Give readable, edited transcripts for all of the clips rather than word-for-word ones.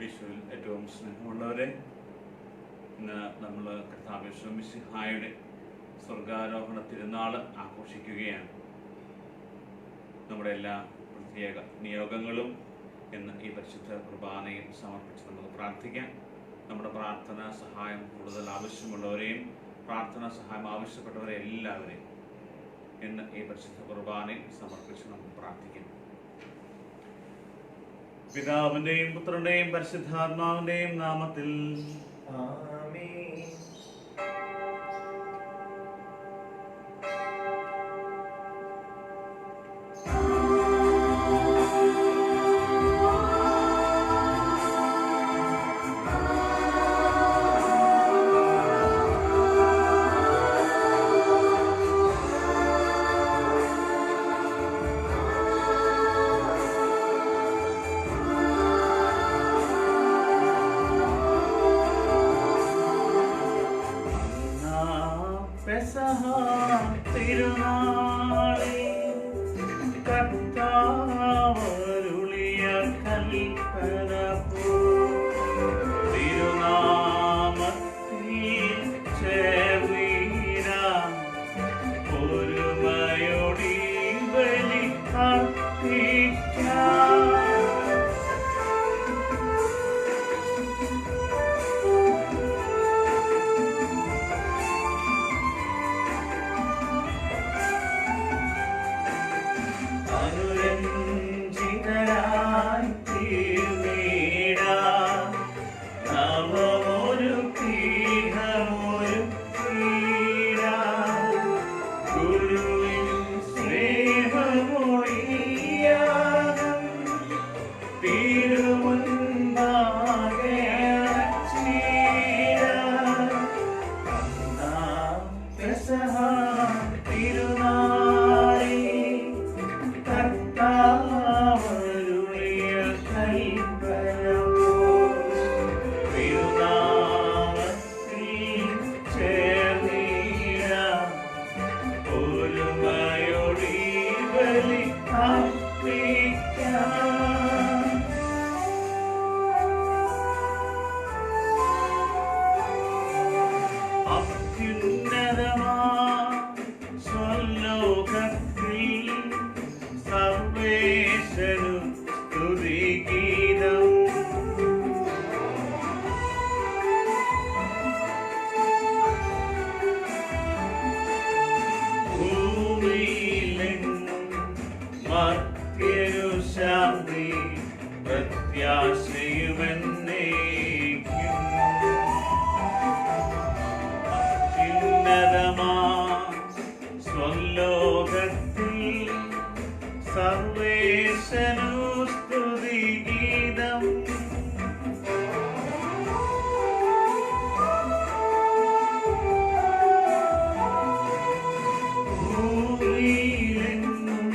യേശുവിൽ ഏറ്റവും സ്നേഹമുള്ളവരെ, ഇന്ന് നമ്മൾ കർത്താവ് യേശു മിശിഹായുടെ സ്വർഗാരോഹണ തിരുനാൾ ആഘോഷിക്കുകയാണ്. നമ്മുടെ എല്ലാ പ്രത്യേക നിയോഗങ്ങളും ഇന്ന് ഈ പരിശുദ്ധ കുർബാനയിൽ സമർപ്പിച്ച് നമുക്ക് പ്രാർത്ഥിക്കാം. നമ്മുടെ പ്രാർത്ഥനാ സഹായം കൂടുതൽ ആവശ്യമുള്ളവരെയും പ്രാർത്ഥനാ സഹായം ആവശ്യപ്പെട്ടവരെ എല്ലാവരെയും ഇന്ന് ഈ പരിശുദ്ധ കുർബാനയിൽ സമർപ്പിച്ച് നമുക്ക് പ്രാർത്ഥിക്കാം. പിതാവിന്റെയും പുത്രന്റെയും പരിശുദ്ധാത്മാവിന്റെയും നാമത്തിൽ ആമേൻ. മർത്യരു ശാന്തി പ്രത്യാശയുമെന്നേക്കും. അത്യുന്നതമാ സ്വലോകത്തിൽ സർവേശനു സ്തുതിഗീതം. ഭൂമിയിലെങ്ങും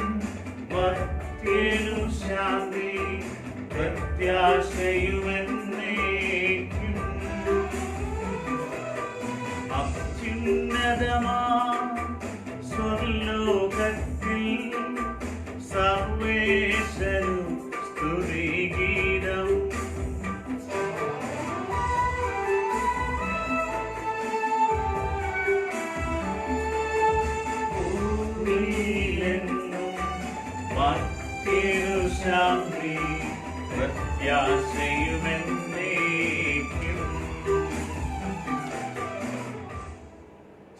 മർത്യനു ശാന്തി പ്രത്യാശയുമെന്നേക്കും. അത്യുന്നതമാ സ്വർലോകത്തിൽ സർവേശനു സ്തുതിഗീതം. ഭൂമിയിലെങ്ങും മർത്യനു ശാന്തി പ്രത്യാശയുമെന്നേക്കും.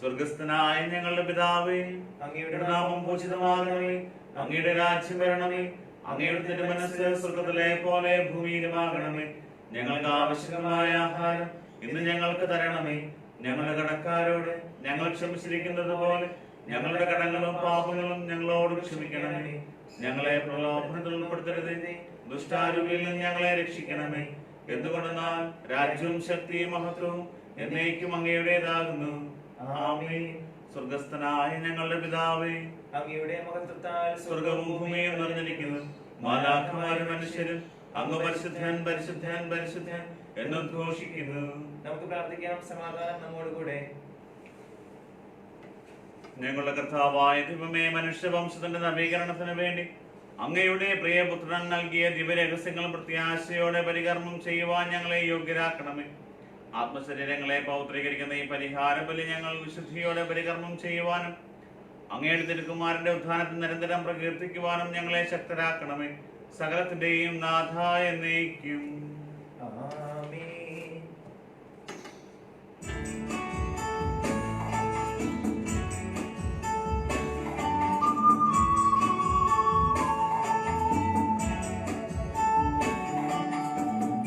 സ്വർഗസ്ഥനായ ഞങ്ങളുടെ പിതാവേ, അങ്ങയുടെ നാമം പൂജിതമാകണമേ, അങ്ങയുടെ രാജ്യം വരണമേ, അങ്ങയുടെ തിരുമനസ്സ് സ്വർഗത്തിലെ പോലെ ഭൂമിയിലുമാകണമേ. ഞങ്ങൾക്ക് ആവശ്യമായ ആഹാരം ഇന്ന് ഞങ്ങൾക്ക് തരണമേ. ഞങ്ങളുടെ കടക്കാരോട് ഞങ്ങൾ ക്ഷമിച്ചിരിക്കുന്നത് പോലെ ഞങ്ങളുടെ കടങ്ങളും പാപങ്ങളും ഞങ്ങളോട് ക്ഷമിക്കണമേ. ഞങ്ങളെ പ്രലോഭനത്തിൽ ഉൾപ്പെടുത്തരുതേ, ദുഷ്ടാരൂപിയിൽ നിന്ന് ഞങ്ങളെ രക്ഷിക്കണമേ. എന്തുകൊണ്ടെന്നാൽ രാജ്യവും ശക്തിയും മഹത്വവും എന്നേക്കും അങ്ങയുടേതാകുന്നു. ആമേൻ. സ്വർഗസ്ഥനായ ഞങ്ങളുടെ പിതാവേ, അങ്ങയുടെ മഹത്വത്താൽ സ്വർഗവും ഭൂമിയും നിറഞ്ഞിരിക്കുന്നു. മാലാഖമാരും മനുഷ്യരും അങ്ങ് പരിശുദ്ധൻ പരിശുദ്ധൻ പരിശുദ്ധൻ എന്നുദ്ഘോഷിക്കുന്നു. നമുക്ക് പ്രാർത്ഥിക്കാം. സമാധാനം നമ്മോടുകൂടെ. ഞങ്ങളുടെ കർത്താവായ ദൈവമേ, മനുഷ്യവംശത്തിന്റെ നവീകരണത്തിന് വേണ്ടി അങ്ങയുടെ പ്രിയപുത്രൻ നൽകിയ ദിവ്യരഹസ്യങ്ങളും പ്രത്യാശയോടെ പരികർമ്മം ചെയ്യുവാൻ ഞങ്ങളെ യോഗ്യരാക്കണമേ. ആത്മശരീരങ്ങളെ പൗത്രീകരിക്കുന്ന ഈ പരിഹാര ബലി ഞങ്ങൾ വിശുദ്ധിയോടെ പരികർമ്മം ചെയ്യുവാനും അങ്ങയുടെ തിരുക്കുമാരന്റെ ഉത്ഥാനത്തിൽ നിരന്തരം പ്രകീർത്തിക്കുവാനും ഞങ്ങളെ ശക്തരാക്കണമേ. സകലത്തിന്റെയും നാഥ എന്നേക്കും. ആമേൻ.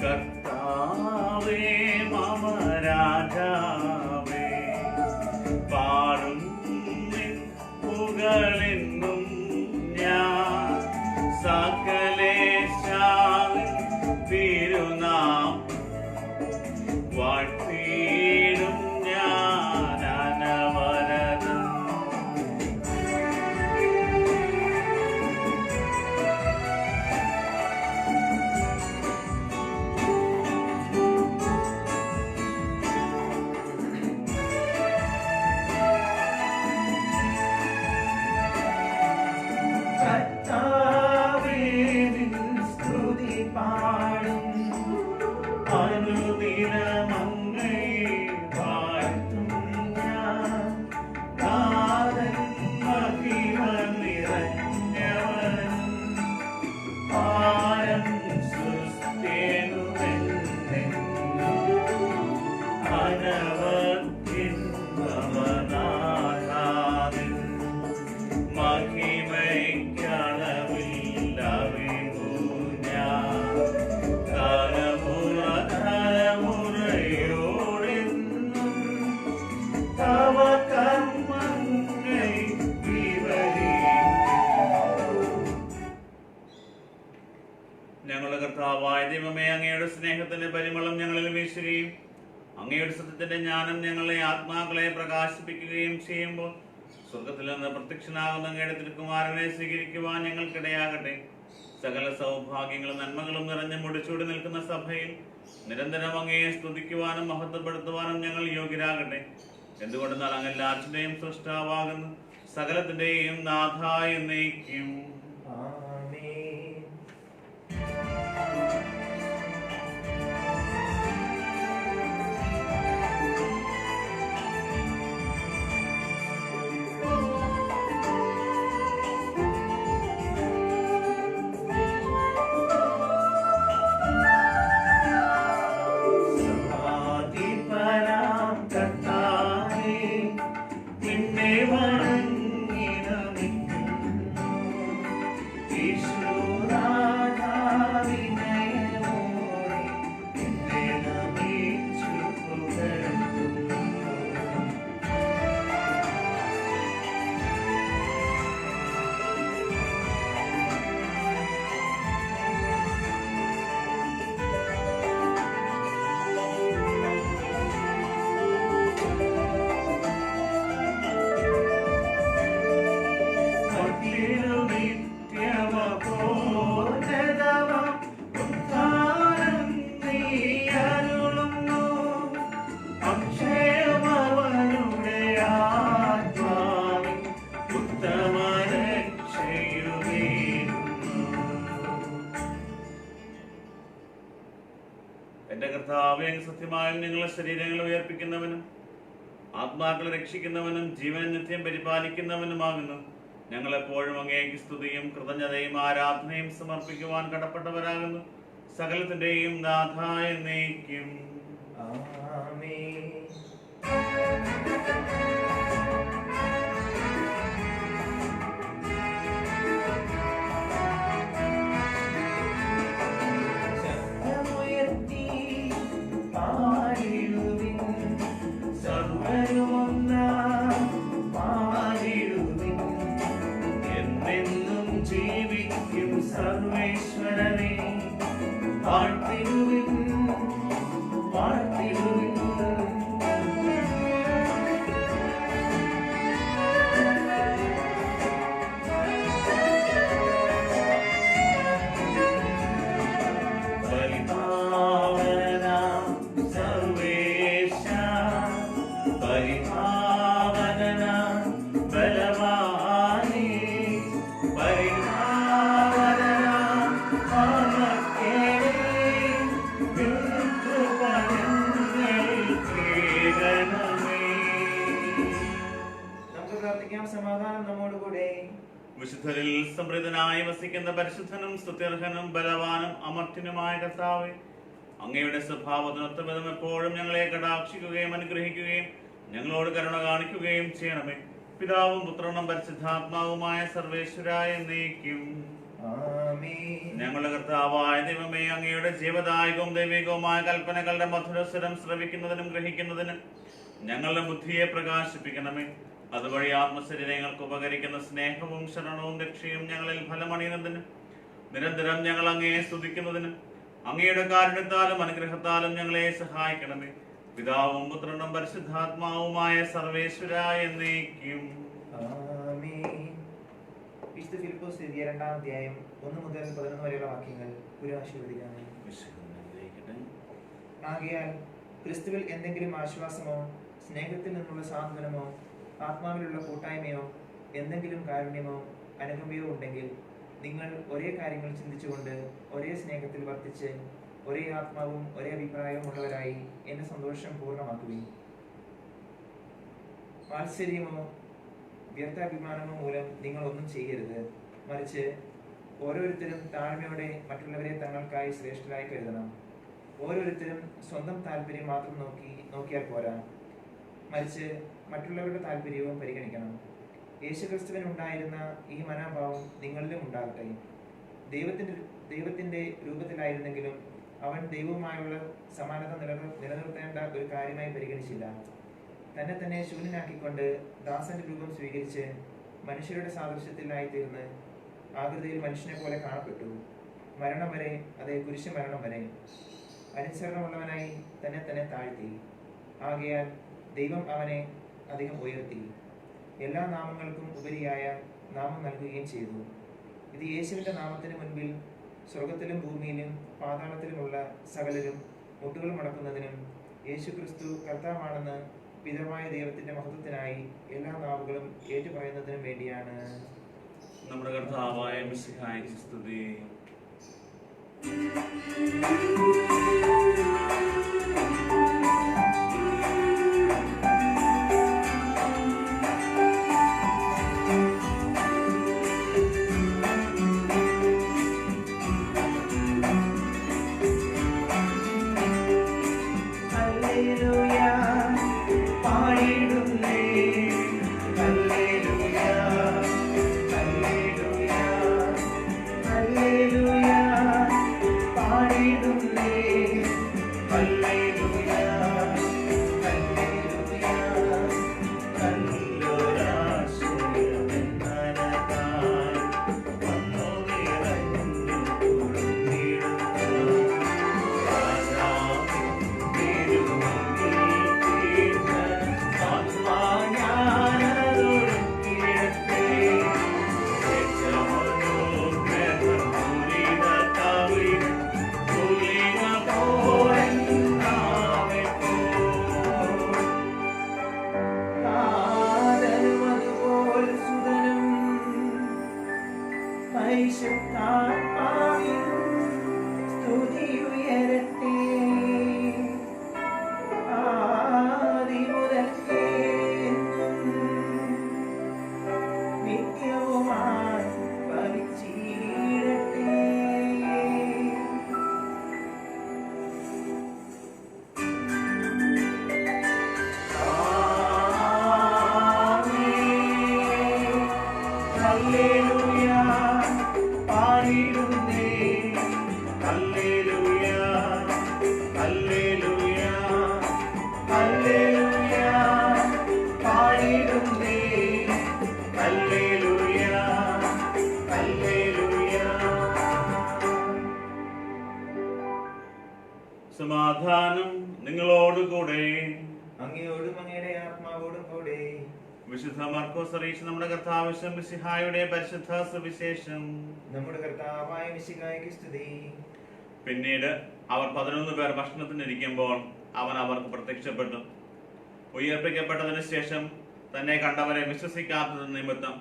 കർത്താവേ മമ രാജാവേ, പാടും നിൻ പുകഴെന്നും ഞാൻ. സകലേശാവിൻ തിരുനാം വാഴ്ത്തിയിടും ഞാൻ അനവരതം. കർത്താവേ, നിൻ സ്തുതി പാടും, അനുദിനമങ്ങയെ വാഴ്ത്തും ഞാൻ. നാഥൻ മഹിമ നിറഞ്ഞവൻ, പാരം സൃഷ്ടിയെന്നുമെന്നെന്നും അനവധ്യൻ ഭവനാഥാവിൻ. മഹിമയ്ക്കളവില്ലവിധു ഞാൻ. തലമുറ തലമുറയോടെന്നും തവ കർമ്മങ്ങൾ വിവരിക്കും. ഞങ്ങളുടെ കർത്താവായ ദൈവമേ, അങ്ങയുടെ സ്നേഹത്തിന്റെ പരിമളം ഞങ്ങളിൽ വീശുകയും അങ്ങയുടെ സത്യത്തിന്റെ ജ്ഞാനം ഞങ്ങളെ ആത്മാക്കളെ പ്രകാശിപ്പിക്കുകയും ചെയ്യുമ്പോൾ സ്വർഗത്തിൽ നിന്ന് പ്രത്യക്ഷനാകുന്ന അങ്ങയുടെ തിരുക്കുമാരനെ സ്വീകരിക്കുവാൻ ഞങ്ങൾക്കിടയാകട്ടെ. സകല സൗഭാഗ്യങ്ങളും നന്മകളും നിറഞ്ഞ് മുടിച്ചൂടി നിൽക്കുന്ന സഭയിൽ നിരന്തരം അങ്ങയെ സ്തുതിക്കുവാനും മഹത്വപ്പെടുത്തുവാനും ഞങ്ങൾ യോഗ്യരാകട്ടെ. എന്തുകൊണ്ടെന്നാൽ അങ്ങ് എല്ലാറ്റിന്റെയും സൃഷ്ടാവാകുന്നു, സകലത്തിന്റെയും നാഥ എന്നേക്കും. ആമേൻ. സർവാധിപനാം കർത്താവേ, നിന്നെ വണങ്ങി നമിക്കുന്നു. യേശുനാഥാ വിനയമോടെ നിന്നെ നമിച്ചു പുകഴ്ത്തുന്നു. എന്റെ കർത്താവേ, അങ്ങ് സത്യമായും നിങ്ങളുടെ ശരീരങ്ങളെ ഉയർപ്പിക്കുന്നവനും ആത്മാക്കളെ രക്ഷിക്കുന്നവനും ജീവൻ നിത്യം പരിപാലിക്കുന്നവനുമാകുന്നു. ഞങ്ങൾ എപ്പോഴും അങ്ങേക്ക് സ്തുതിയും കൃതജ്ഞതയും ആരാധനയും സമർപ്പിക്കുവാൻ കടപ്പെട്ടവരാകുന്നു. സകലത്തിന്റെയും നാഥ എന്നേക്കും. ആമേൻ. ശബ്ദമുയർത്തി പാടിടുവിൻ, സർവ്വരുമൊന്നാം പാടിടുവിൻ. എന്നെന്നും ജീവിക്കും സർവേശ്വരനെ വാഴ്ത്തിടുവിൻ, വാഴ്ത്തിടുവിൻ. പരിപാവനാം സർവേശ, പരിപാവനാം ബലവാനേ, പരിപാവനാം മമക്കേടേ, നമുക്ക് പ്രാർത്ഥിക്കാം. സമാധാനം നമ്മോടുകൂടെ. വിശുദ്ധരിൽ സമൃദ്ധനായി വസിക്കുന്ന പരിശുദ്ധനും സ്തുത്യർഹനും ബലവാനും അമർത്യനുമായ കർത്താവേ, അങ്ങയുടെ സ്വഭാവത്തിനൊത്ത വിധം എപ്പോഴും ഞങ്ങളെ കടാക്ഷിക്കുകയും അനുഗ്രഹിക്കുകയും ഞങ്ങളോട് കരുണ കാണിക്കുകയും ചെയ്യണമേ. പിതാവും പുത്രനും പരിശുദ്ധാത്മാവുമായ സർവേശ്വരായ എന്നേക്കും. ആമേൻ. ഞങ്ങളുടെ കർത്താവായ ദൈവമേ, അങ്ങയുടെ ജീവദായകവും ദൈവികവുമായ കൽപ്പനകളുടെ മധുരസ്വരം ശ്രവിക്കുന്നതിനും ഗ്രഹിക്കുന്നതിനും ഞങ്ങളുടെ ബുദ്ധിയെ പ്രകാശിപ്പിക്കണമേ. അതുവഴി ആത്മശരീരങ്ങൾക്ക് ഉപകരിക്കുന്ന സ്നേഹവും ശരണവും രക്ഷയും ഞങ്ങളിൽ ഫലമണിയുന്നതിന് നിരന്തരം ഞങ്ങൾ അങ്ങയെ സ്തുതിക്കുന്നതിന് അങ്ങയുടെ കാരുണ്യത്താലും അനുഗ്രഹത്താലും ഞങ്ങളെ സഹായിക്കണമേ. പിതാവും പുത്രനും പരിശുദ്ധാത്മാവുമായ സർവേശ്വരായ എന്നേക്കും. ആമേൻ. വിശുദ്ധ ഫിലിപ്പോസ് എഴുതിയ 2-ാം അധ്യായം 1 മുതൽ 11 വരെയുള്ള വാക്യങ്ങൾ ആശീർവദിക്കാണ്. ആകയാൽ ക്രിസ്തുവിൽ എന്തെങ്കിലും ആശ്വാസമോ സ്നേഹത്തിൽ നിന്നുള്ള സാന്ത്വനമോ ആത്മാവിലുള്ള കൂട്ടായ്മയോ എന്തെങ്കിലും കാരുണ്യമോ അനുകമ്പയോ ഉണ്ടെങ്കിൽ നിങ്ങൾ ഒരേ കാര്യങ്ങൾ ചിന്തിച്ചുകൊണ്ട് ഒരേ സ്നേഹത്തിൽ വർത്തിച്ച് ഒരേ ആത്മാവും ഒരേ അഭിപ്രായവും ഉള്ളവരായി എന്റെ സന്തോഷം പൂർണ്ണമാക്കുകയും വാത്സല്യമോ വ്യർത്ഥാഭിമാനമോ മൂലം നിങ്ങൾ ഒന്നും ചെയ്യരുത്. മറിച്ച് ഓരോരുത്തരും താഴ്മയോടെ മറ്റുള്ളവരെ തങ്ങൾക്കായി ശ്രേഷ്ഠരായി കരുതണം. ഓരോരുത്തരും സ്വന്തം താല്പര്യം മാത്രം നോക്കിയാൽ പോരാ, മറിച്ച് മറ്റുള്ളവരുടെ താല്പര്യവും പരിഗണിക്കണം. യേശുക്രിസ്തുവിന് ഉണ്ടായിരുന്ന ഈ മനോഭാവം നിങ്ങളിലും ഉണ്ടാകട്ടെ. ദൈവത്തിന്റെ രൂപത്തിലായിരുന്നെങ്കിലും അവൻ ദൈവവുമായുള്ള സമാനത നിലനിർത്തേണ്ട ഒരു കാര്യമായി പരിഗണിച്ചില്ല. തന്നെ തന്നെ ശൂന്യനാക്കിക്കൊണ്ട് ദാസന്റെ രൂപം സ്വീകരിച്ച് മനുഷ്യരുടെ സാദൃശ്യത്തിലായി തീർന്ന് ആകൃതിയിൽ മനുഷ്യനെ പോലെ കാണപ്പെട്ടു. മരണം വരെ, അതേ കുരിശ് മരണം വരെ അനുസരണമുള്ളവനായി തന്നെ തന്നെ താഴ്ത്തി. ആകയാൽ ദൈവം അവനെ അധികം ഉയർത്തി, എല്ലാ നാമങ്ങൾക്കും ഉപരിയായ നാമം നൽകുകയും ചെയ്തു. ഇത് യേശുവിന്റെ നാമത്തിന് മുൻപിൽ സ്വർഗത്തിലും ഭൂമിയിലും പാതാളത്തിലുമുള്ള സകലരും മുട്ടുകൾ മടക്കുന്നതിനും യേശുക്രിസ്തു കർത്താവാണെന്ന് പിതാവായ ദൈവത്തിന്റെ മഹത്വത്തിനായി എല്ലാ നാവുകളും ഏറ്റുപറയുന്നതിനും വേണ്ടിയാണ്. നമ്മുടെ കർത്താവായ മിശിഹായ്ക്ക് സ്തുതി. പാടിടുന്നേ. ഹല്ലേലൂയ, ഹല്ലേലൂയ, ഹല്ലേലൂയ, പാടിടുന്നേ. ഹല്ലേലൂയ, ഹല്ലേലൂയ. സമാധാനം നിങ്ങളോടുകൂടെ. അങ്ങയോടും അങ്ങയുടെ ആത്മാവോടും കൂടെ. വിശുദ്ധ മർക്കോസ് അറിയിച്ച നമ്മുടെ കർത്താവ് മിശിഹായുടെ പരിശുദ്ധ സുവിശേഷം. നമ്മുടെ കർത്താവായ മിശിഹായ്ക്ക് സ്തുതി. പിന്നീട് അവർ 11 പേർ ഭക്ഷണത്തിനിരിക്കുമ്പോൾ അവൻ അവർക്ക് പ്രത്യക്ഷപ്പെട്ടു. ഉയർപ്പിക്കപ്പെട്ടതിന് ശേഷം തന്നെ കണ്ടവരെ വിശ്വസിക്കാത്തത് നിമിത്തം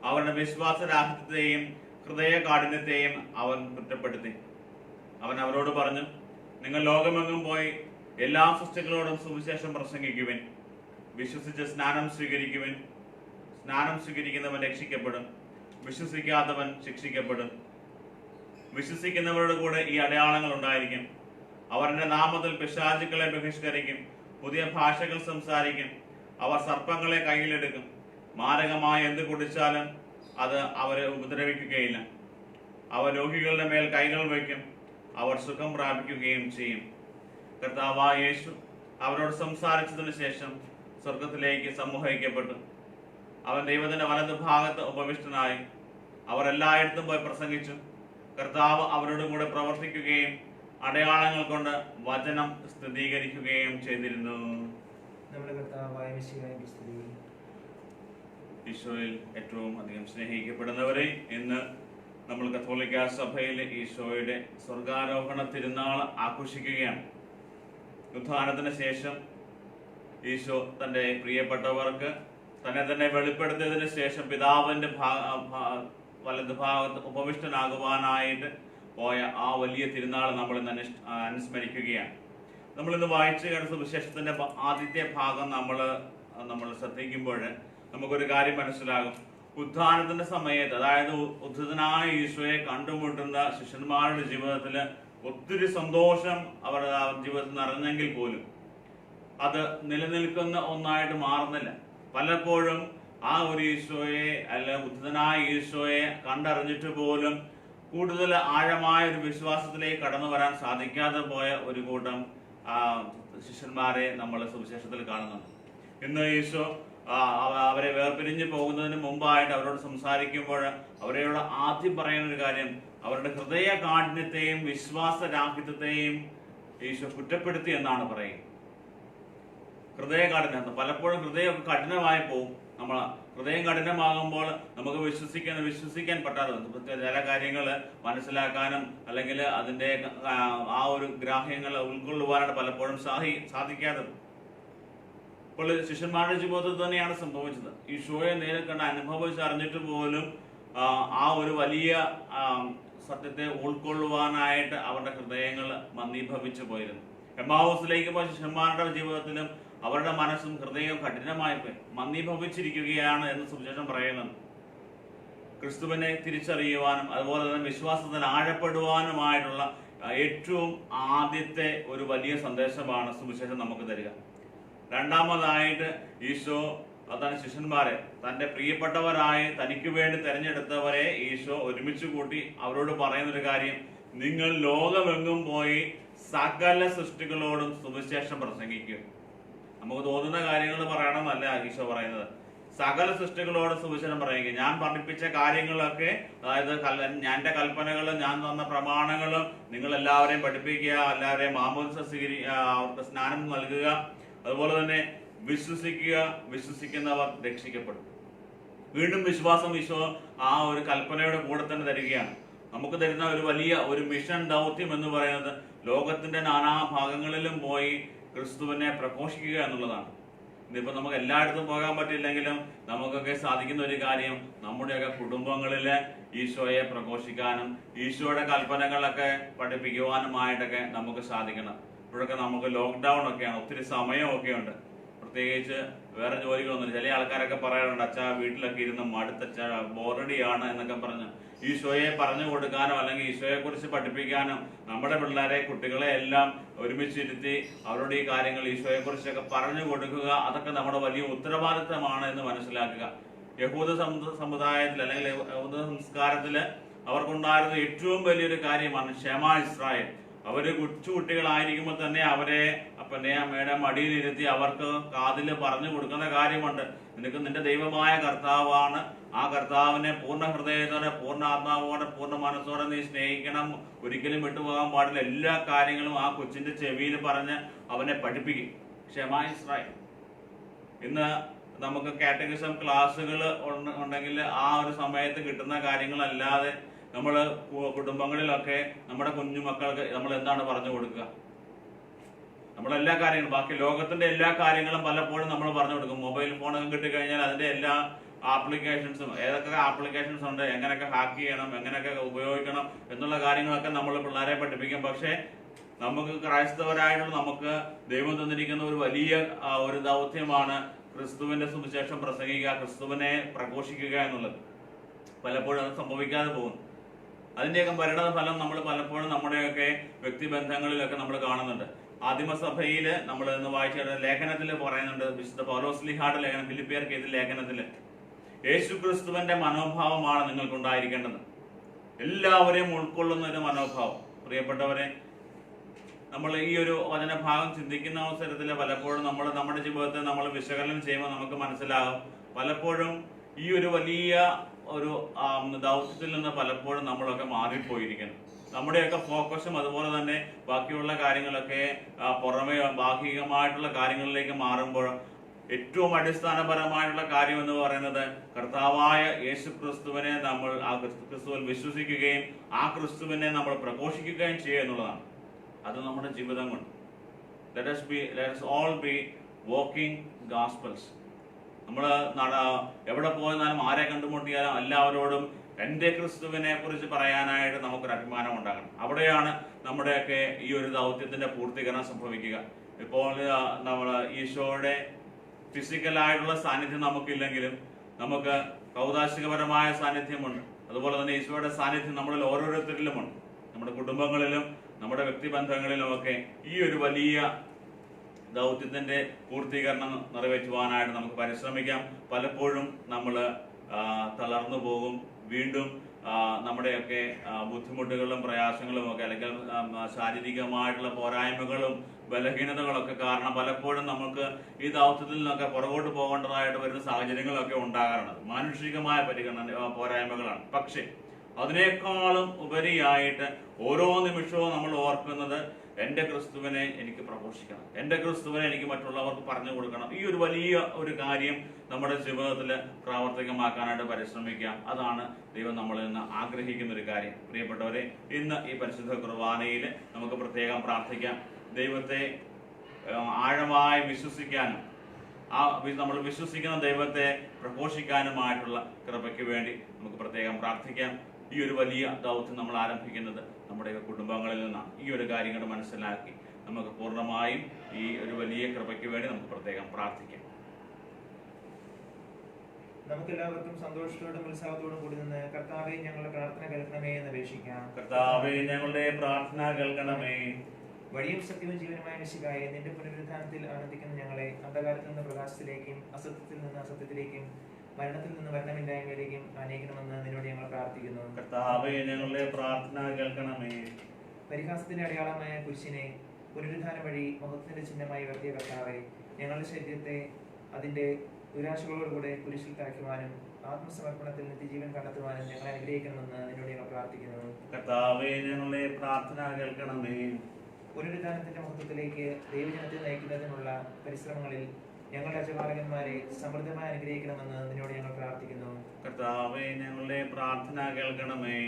അവരുടെ വിശ്വാസരാഹിത്യത്തെയും ഹൃദയകാഠിന്യത്തെയും അവൻ കുറ്റപ്പെടുത്തി. അവൻ അവരോട് പറഞ്ഞു, നിങ്ങൾ ലോകമെങ്ങും പോയി എല്ലാ സൃഷ്ടികളോടും സുവിശേഷം പ്രസംഗിക്കുവിൻ. വിശ്വസിച്ച് സ്നാനം സ്വീകരിക്കുവിൻ. സ്നാനം സ്വീകരിക്കുന്നവൻ രക്ഷിക്കപ്പെടും, വിശ്വസിക്കാത്തവൻ ശിക്ഷിക്കപ്പെടും. വിശ്വസിക്കുന്നവരുടെ കൂടെ ഈ അടയാളങ്ങൾ ഉണ്ടായിരിക്കും. അവർ എൻ്റെ നാമത്തിൽ പിശാചുക്കളെ ബഹിഷ്കരിക്കും, പുതിയ ഭാഷകൾ സംസാരിക്കും, അവർ സർപ്പങ്ങളെ കയ്യിലെടുക്കും, മാരകമായ എന്ത് കുടിച്ചാലും അത് അവരെ ഉപദ്രവിക്കുകയില്ല. അവർ രോഗികളുടെ മേൽ കൈകൾ വയ്ക്കും, അവർ സുഖം പ്രാപിക്കുകയും ചെയ്യും. കർത്താവായ യേശു അവരോട് സംസാരിച്ചതിന് ശേഷം സ്വർഗത്തിലേക്ക് സമ്മോഹിക്കപ്പെട്ടു. അവൻ ദൈവത്തിന്റെ വലതു ഭാഗത്ത് ഉപവിഷ്ടനായി. അവർ എല്ലായിടത്തും പോയി പ്രസംഗിച്ചു. കർത്താവ് അവരോടും കൂടെ പ്രവർത്തിക്കുകയും അടയാളങ്ങൾ കൊണ്ട് വചനം സ്ഥിരീകരിക്കുകയും ചെയ്തിരുന്നു. നമ്മുടെ കർത്താവായ മിശിഹായ്ക്ക് സ്തുതി. ഈശോയിൽ ഏറ്റവും അധികം സ്നേഹിക്കപ്പെടുന്നവരെ, ഇന്ന് നമ്മൾ കത്തോലിക്ക സഭയിൽ ഈശോയുടെ സ്വർഗാരോഹണ തിരുനാൾ ആഘോഷിക്കുകയാണ്. ഉത്ഥാനത്തിന് ശേഷം ഈശോ തന്റെ പ്രിയപ്പെട്ടവർക്ക് തന്നെ വെളിപ്പെടുത്തിയതിനു ശേഷം പിതാവിന്റെ വലതു ഭാഗത്ത് ഉപവിഷ്ടനാകുവാനായിട്ട് പോയ ആ വലിയ തിരുനാൾ നമ്മൾ ഇന്ന് അനുസ്മരിക്കുകയാണ്. നമ്മളിന്ന് വായിച്ചു കേട്ട സുവിശേഷത്തിന്റെ ആദ്യത്തെ ഭാഗം നമ്മൾ ശ്രദ്ധിക്കുമ്പോൾ നമുക്കൊരു കാര്യം മനസ്സിലാകും. ഉത്ഥാനത്തിന്റെ സമയത്ത്, അതായത് ഉദ്ധിതനായ ഈശോയെ കണ്ടുമുട്ടുന്ന ശിഷ്യന്മാരുടെ ജീവിതത്തിൽ ഒത്തിരി സന്തോഷം അവരുടെ ജീവിതത്തിൽ നിറഞ്ഞെങ്കിൽ പോലും അത് നിലനിൽക്കുന്ന ഒന്നായിട്ട് മാറുന്നില്ല. പലപ്പോഴും ആ ഒരു ഈശോയെ, അല്ല ഉദ്ധിതനായ ഈശോയെ കണ്ടറിഞ്ഞിട്ട് പോലും കൂടുതൽ ആഴമായ ഒരു വിശ്വാസത്തിലേക്ക് കടന്നു വരാൻ സാധിക്കാതെ പോയ ഒരു കൂട്ടം ശിഷ്യന്മാരെ നമ്മൾ സുവിശേഷത്തിൽ കാണുന്നുണ്ട്. ഇന്ന് ഈശോ അവരെ വേർപിരിഞ്ഞു പോകുന്നതിന് മുമ്പായിട്ട് അവരോട് സംസാരിക്കുമ്പോൾ അവരോട് ആദ്യം പറയുന്ന ഒരു കാര്യം, അവരുടെ ഹൃദയ കാഠിന്യത്തെയും വിശ്വാസരാഹിത്യത്തെയും ഈശോ കുറ്റപ്പെടുത്തി എന്നാണ് പറയുന്നത്. ഹൃദയകാഠിന്യം, പലപ്പോഴും ഹൃദയം കഠിനമായി പോകും. നമ്മൾ ഹൃദയം കഠിനമാകുമ്പോൾ നമുക്ക് വിശ്വസിക്കാൻ പറ്റാതെ ചില കാര്യങ്ങൾ മനസ്സിലാക്കാനും അല്ലെങ്കിൽ അതിന്റെ ആ ഒരു ഗ്രാഹ്യങ്ങൾ ഉൾക്കൊള്ളുവാനായിട്ട് പലപ്പോഴും സാധിക്കാതെ. ഇപ്പോൾ ശിഷ്യന്മാരുടെ ജീവിതത്തിൽ തന്നെയാണ് സംഭവിച്ചത്. ഈശോയെ നേരിൽ കണ്ട് അനുഭവിച്ചറിഞ്ഞിട്ട് പോലും ആ ഒരു വലിയ സത്യത്തെ ഉൾക്കൊള്ളുവാനായിട്ട് അവരുടെ ഹൃദയങ്ങൾ മന്ദീഭവിച്ചു പോയിരുന്നു. എമ്മാവൂസിലേക്ക് പോയ ശിഷ്യന്മാരുടെ ജീവിതത്തിലും അവരുടെ മനസ്സും ഹൃദയവും കഠിനമായി മന്ദീഭവിച്ചിരിക്കുകയാണ് എന്ന് സുവിശേഷം പറയുന്നുണ്ട്. ക്രിസ്തുവിനെ തിരിച്ചറിയുവാനും അതുപോലെ തന്നെ വിശ്വാസത്തിൽ ആഴപ്പെടുവാനുമായിട്ടുള്ള ഏറ്റവും ആദ്യത്തെ ഒരു വലിയ സന്ദേശമാണ് സുവിശേഷം നമുക്ക് തരിക. രണ്ടാമതായിട്ട് ഈശോ തന്റെ ശിഷ്യന്മാരെ, തന്റെ പ്രിയപ്പെട്ടവരായി തനിക്ക് വേണ്ടി തെരഞ്ഞെടുത്തവരെ ഈശോ ഒരുമിച്ച് കൂട്ടി അവരോട് പറയുന്നൊരു കാര്യം, നിങ്ങൾ ലോകമെങ്ങും പോയി സകല സൃഷ്ടികളോടും സുവിശേഷം പ്രസംഗിക്കുക. നമുക്ക് തോന്നുന്ന കാര്യങ്ങൾ പറയണമെന്നല്ല ഈശോ പറയുന്നത്. സകല സൃഷ്ടികളോട് സുവിശേഷം പറയുക. ഞാൻ പഠിപ്പിച്ച കാര്യങ്ങളൊക്കെ, അതായത് എന്റെ കൽപ്പനകളും ഞാൻ തന്ന പ്രമാണങ്ങളും നിങ്ങൾ എല്ലാവരെയും പഠിപ്പിക്കുക, എല്ലാവരെയും മാമോദിസ അവർക്ക് സ്നാനം നൽകുക, അതുപോലെ തന്നെ വിശ്വസിക്കുക, വിശ്വസിക്കുന്നവർ രക്ഷിക്കപ്പെടും. വീണ്ടും വിശ്വാസം ഈശോ ആ ഒരു കൽപ്പനയുടെ കൂടെ തന്നെ തരികയാണ്. നമുക്ക് തരുന്ന ഒരു വലിയ ഒരു മിഷൻ ദൗത്യം എന്ന് പറയുന്നത് ലോകത്തിന്റെ നാനാഭാഗങ്ങളിലും പോയി ക്രിസ്തുവിനെ പ്രഘോഷിക്കുക എന്നുള്ളതാണ്. ഇതിപ്പോ നമുക്ക് എല്ലായിടത്തും പോകാൻ പറ്റില്ലെങ്കിലും നമുക്കൊക്കെ സാധിക്കുന്ന ഒരു കാര്യം, നമ്മുടെയൊക്കെ കുടുംബങ്ങളില് ഈശോയെ പ്രഘോഷിക്കാനും ഈശോയുടെ കൽപ്പനകളൊക്കെ പഠിപ്പിക്കുവാനുമായിട്ടൊക്കെ നമുക്ക് സാധിക്കണം. ഇപ്പോഴൊക്കെ നമുക്ക് ലോക്ക്ഡൌൺ ഒക്കെയാണ്, ഒത്തിരി സമയമൊക്കെ ഉണ്ട്, പ്രത്യേകിച്ച് വേറെ ജോലികളൊന്നുമില്ല. ചില ആൾക്കാരൊക്കെ പറയാറുണ്ട്, അച്ഛാ വീട്ടിലൊക്കെ ഇരുന്ന് മടുത്തച്ഛ ബോറടിയാണ് എന്നൊക്കെ പറഞ്ഞ് ഈശോയെ പറഞ്ഞു കൊടുക്കാനോ അല്ലെങ്കിൽ ഈശോയെ കുറിച്ച് പഠിപ്പിക്കാനോ നമ്മുടെ പിള്ളേരെ, കുട്ടികളെ എല്ലാം ഒരുമിച്ചിരുത്തി അവരോട് ഈ കാര്യങ്ങൾ ഈശോയെ കുറിച്ചൊക്കെ പറഞ്ഞു കൊടുക്കുക, അതൊക്കെ നമ്മുടെ വലിയ ഉത്തരവാദിത്തമാണ് എന്ന് മനസ്സിലാക്കുക. യഹൂദ സമുദായത്തിൽ അല്ലെങ്കിൽ യഹൂദ സംസ്കാരത്തില് അവർക്കുണ്ടായിരുന്ന ഏറ്റവും വലിയൊരു കാര്യമാണ് ക്ഷമ ഇസ്രായേൽ. അവര് കൊച്ചുകുട്ടികളായിരിക്കുമ്പോൾ തന്നെ അവരെ അപ്പന്റെ അമ്മയുടെ മടിയിലിരുത്തി അവർക്ക് കാതിൽ പറഞ്ഞു കൊടുക്കുന്ന കാര്യമുണ്ട്. നിനക്ക് നിന്റെ ദൈവമായ കർത്താവാണ്, ആ കർത്താവിനെ പൂർണ്ണ ഹൃദയത്തോടെ, പൂർണ്ണ ആത്മാവോടെ, പൂർണ്ണ മനസ്സോടെ നീ സ്നേഹിക്കണം, ഒരിക്കലും വിട്ടുപോകാൻ പാടില്ല. എല്ലാ കാര്യങ്ങളും ആ കൊച്ചിന്റെ ചെവിയിൽ പറഞ്ഞ് അവനെ പഠിപ്പിക്കും. ക്ഷമ ഇസ്രായേൽ. ഇന്ന് നമുക്ക് കാറ്റഗിസം ക്ലാസ്സുകൾ ഉണ്ടെങ്കിൽ ആ ഒരു സമയത്ത് കിട്ടുന്ന കാര്യങ്ങളല്ലാതെ നമ്മൾ കുടുംബങ്ങളിലൊക്കെ നമ്മുടെ കുഞ്ഞുമക്കൾക്ക് നമ്മൾ എന്താണ് പറഞ്ഞു കൊടുക്കുക? നമ്മളെല്ലാ കാര്യങ്ങളും, ബാക്കി ലോകത്തിന്റെ എല്ലാ കാര്യങ്ങളും പലപ്പോഴും നമ്മൾ പറഞ്ഞു കൊടുക്കും. മൊബൈൽ ഫോണൊക്കെ കിട്ടിക്കഴിഞ്ഞാൽ അതിന്റെ എല്ലാ ആപ്ലിക്കേഷൻസും, ഏതൊക്കെ ആപ്ലിക്കേഷൻസ് ഉണ്ട്, എങ്ങനെയൊക്കെ ഹാക്ക് ചെയ്യണം, എങ്ങനെയൊക്കെ ഉപയോഗിക്കണം എന്നുള്ള കാര്യങ്ങളൊക്കെ നമ്മൾ പിള്ളേരെ പഠിപ്പിക്കും. പക്ഷെ നമുക്ക് ക്രൈസ്തവരായിട്ടുള്ള നമുക്ക് ദൈവം തന്നിരിക്കുന്ന ഒരു വലിയ ഒരു ദൗത്യമാണ് ക്രിസ്തുവിന്റെ സുവിശേഷം പ്രസംഗിക്കുക, ക്രിസ്തുവിനെ പ്രഘോഷിക്കുക എന്നുള്ളത്. പലപ്പോഴും അത് സംഭവിക്കാതെ പോകുന്നു. അതിന്റെയൊക്കെ പരിണത ഫലം നമ്മൾ പലപ്പോഴും നമ്മുടെയൊക്കെ വ്യക്തിബന്ധങ്ങളിലൊക്കെ നമ്മൾ കാണുന്നുണ്ട്. ആദിമസഭയിൽ നമ്മൾ ഇന്ന് വായിച്ച ലേഖനത്തിൽ പറയുന്നുണ്ട്, വിശുദ്ധ പൗലോസ്ലീഹായുടെ ലേഖനം, ഫിലിപ്പിയർക്ക് എഴുതിയ ലേഖനത്തില് യേശു ക്രിസ്തുവിന്റെ മനോഭാവമാണ് നിങ്ങൾക്കുണ്ടായിരിക്കേണ്ടത്. എല്ലാവരെയും ഉൾക്കൊള്ളുന്ന ഒരു മനോഭാവം. പ്രിയപ്പെട്ടവരെ, നമ്മൾ ഈ ഒരു വചനഭാഗം ചിന്തിക്കുന്ന അവസരത്തിൽ പലപ്പോഴും നമ്മൾ നമ്മുടെ ജീവിതത്തെ നമ്മൾ വിശകലനം ചെയ്യുമ്പോൾ നമുക്ക് മനസ്സിലാകും, പലപ്പോഴും ഈ ഒരു വലിയ ഒരു ദൗത്യത്തിൽ നിന്ന് പലപ്പോഴും നമ്മളൊക്കെ മാറിപ്പോയിരിക്കുന്നു. നമ്മുടെയൊക്കെ ഫോക്കസും അതുപോലെ തന്നെ ബാക്കിയുള്ള കാര്യങ്ങളൊക്കെ പുറമെ ബാഹികമായിട്ടുള്ള കാര്യങ്ങളിലേക്ക് മാറുമ്പോൾ ഏറ്റവും അടിസ്ഥാനപരമായിട്ടുള്ള കാര്യം എന്ന് പറയുന്നത് കർത്താവായ യേശു ക്രിസ്തുവിനെ നമ്മൾ ആ ക്രിസ്തുവിൽ വിശ്വസിക്കുകയും ആ ക്രിസ്തുവിനെ നമ്മൾ പ്രഘോഷിക്കുകയും ചെയ്യുക എന്നുള്ളതാണ്. അത് നമ്മുടെ ജീവിതം കൊണ്ട് let us all be walking gospels. നമ്മൾ എവിടെ പോയെന്നാലും ആരെ കണ്ടുമുട്ടിയാലും എല്ലാവരോടും എൻ്റെ ക്രിസ്തുവിനെ കുറിച്ച് പറയാനായിട്ട് നമുക്കൊരു അഭിമാനം ഉണ്ടാകണം. അവിടെയാണ് നമ്മുടെയൊക്കെ ഈ ഒരു ദൗത്യത്തിന്റെ പൂർത്തീകരണം സംഭവിക്കുക. ഇപ്പോൾ നമ്മൾ ഈശോയുടെ ഫിസിക്കലായിട്ടുള്ള സാന്നിധ്യം നമുക്കില്ലെങ്കിലും നമുക്ക് കൗതാശികപരമായ സാന്നിധ്യമുണ്ട്. അതുപോലെ തന്നെ ഈശോയുടെ സാന്നിധ്യം നമ്മളിൽ ഓരോരുത്തരിലുമുണ്ട്. നമ്മുടെ കുടുംബങ്ങളിലും നമ്മുടെ വ്യക്തിബന്ധങ്ങളിലും ഒക്കെ ഈ ഒരു വലിയ ദൗത്യത്തിന്റെ പൂർത്തീകരണം നിറവേറ്റുവാനായിട്ട് നമുക്ക് പരിശ്രമിക്കാം. പലപ്പോഴും നമ്മൾ തളർന്നു പോകും. വീണ്ടും നമ്മുടെയൊക്കെ ബുദ്ധിമുട്ടുകളും പ്രയാസങ്ങളും ഒക്കെ, അല്ലെങ്കിൽ ശാരീരികമായിട്ടുള്ള പോരായ്മകളും ബലഹീനതകളൊക്കെ കാരണം പലപ്പോഴും നമുക്ക് ഈ ദൗത്യത്തിൽ നിന്നൊക്കെ പുറകോട്ട് പോകേണ്ടതായിട്ട് വരുന്ന സാഹചര്യങ്ങളൊക്കെ ഉണ്ടാകാറുണ്ട്. മാനുഷികമായ പോരായ്മകളാണ്. പക്ഷേ അതിനേക്കാളും ഉപരിയായിട്ട് ഓരോ നിമിഷവും നമ്മൾ ഓർക്കുന്നത് എൻ്റെ ക്രിസ്തുവിനെ എനിക്ക് പ്രഘോഷിക്കണം, എൻ്റെ ക്രിസ്തുവിനെ എനിക്ക് മറ്റുള്ളവർക്ക് പറഞ്ഞു കൊടുക്കണം. ഈ ഒരു വലിയ ഒരു കാര്യം നമ്മുടെ ജീവിതത്തിൽ പ്രാവർത്തികമാക്കാനായിട്ട് പരിശ്രമിക്കാം. അതാണ് ദൈവം നമ്മളിൽ നിന്ന് ആഗ്രഹിക്കുന്ന ഒരു കാര്യം. പ്രിയപ്പെട്ടവരെ, ഇന്ന് ഈ പരിശുദ്ധ കുർബാനയിൽ നമുക്ക് പ്രത്യേകം പ്രാർത്ഥിക്കാം. ദൈവത്തെ ആഴമായി വിശ്വസിക്കാനും നമ്മൾ വിശ്വസിക്കുന്ന ദൈവത്തെ പ്രഘോഷിക്കാനുമായിട്ടുള്ള കൃപയ്ക്ക് വേണ്ടി നമുക്ക് പ്രത്യേകം പ്രാർത്ഥിക്കാം. ഈ ഒരു വലിയ ദൗത്യം നമ്മൾ ആരംഭിക്കുന്നത് നമ്മുടെ കുടുംബങ്ങളിൽ നിന്നാണ്. ഈ ഒരു കാര്യങ്ങൾ മനസ്സിലാക്കി നമുക്ക് പൂർണ്ണമായും ഈ ഒരു വലിയ കൃപയ്ക്ക് വേണ്ടി നമുക്ക് പ്രത്യേകം പ്രാർത്ഥിക്കാം. നമുക്കെല്ലാവർക്കും സന്തോഷത്തോടും ഉത്സാഹത്തോടും കൂടി നിന്ന് കർത്താവേ ഞങ്ങളുടെ പ്രാർത്ഥന കേൾക്കണമേ എന്ന് അപേക്ഷിക്കാം. കർത്താവേ ഞങ്ങളുടെ പ്രാർത്ഥന കേൾക്കണമേ. വഴിയും സത്യവും ജീവനുമായ മിശിഹായേ, നിന്റെ പുനരുത്ഥാനത്തിൽ ആനന്ദിക്കുന്ന ഞങ്ങളെ അന്ധകാരത്തിൽ നിന്ന് പ്രകാശത്തിലേക്കും അസത്യത്തിൽ നിന്ന് അസത്യത്തിലേക്കും മരണത്തിൽ നിന്ന് മരണമില്ലായ്മയിലേക്കും അനേകണമെന്ന് നിന്നോട് ഞങ്ങൾ പ്രാർത്ഥിക്കുന്നു. കർത്താവേ ഞങ്ങളുടെ പ്രാർത്ഥന കേൾക്കണമേ. പരിഹാസത്തിന്റെ അടയാളമായ കുരിശിനെ പുനരുത്ഥാനം വഴി മഹത്വത്തിന്റെ ചിഹ്നമായി ഉയർത്തിയ കർത്താവേ, ഞങ്ങളുടെ ശരീരത്തെ അതിന്റെ ദുരാശകളോടുകൂടെ കുരിശിൽ തറയ്ക്കുവാനും ആത്മസമർപ്പണത്തിൽ നിത്യജീവൻ കണ്ടെത്തുവാനും ഞങ്ങളെ അനുഗ്രഹിക്കണമെന്ന് നിന്നോട് ഞങ്ങൾ പ്രാർത്ഥിക്കുന്നു. കർത്താവേ ഞങ്ങളുടെ പ്രാർത്ഥന കേൾക്കണമേ. പുനരുത്ഥാനത്തിന്റെ മഹത്വത്തിലേക്ക് ദൈവജനത്തെ നയിക്കുന്നതിനുള്ള പരിശ്രമങ്ങളിൽ ഞങ്ങളുടെ അജപാലകന്മാരെ സമൃദ്ധമായി അനുഗ്രഹിക്കണമെന്ന് നിന്നോട് ഞങ്ങൾ പ്രാർത്ഥിക്കുന്നു. കർത്താവേ ഞങ്ങളുടെ പ്രാർത്ഥന കേൾക്കണമേ.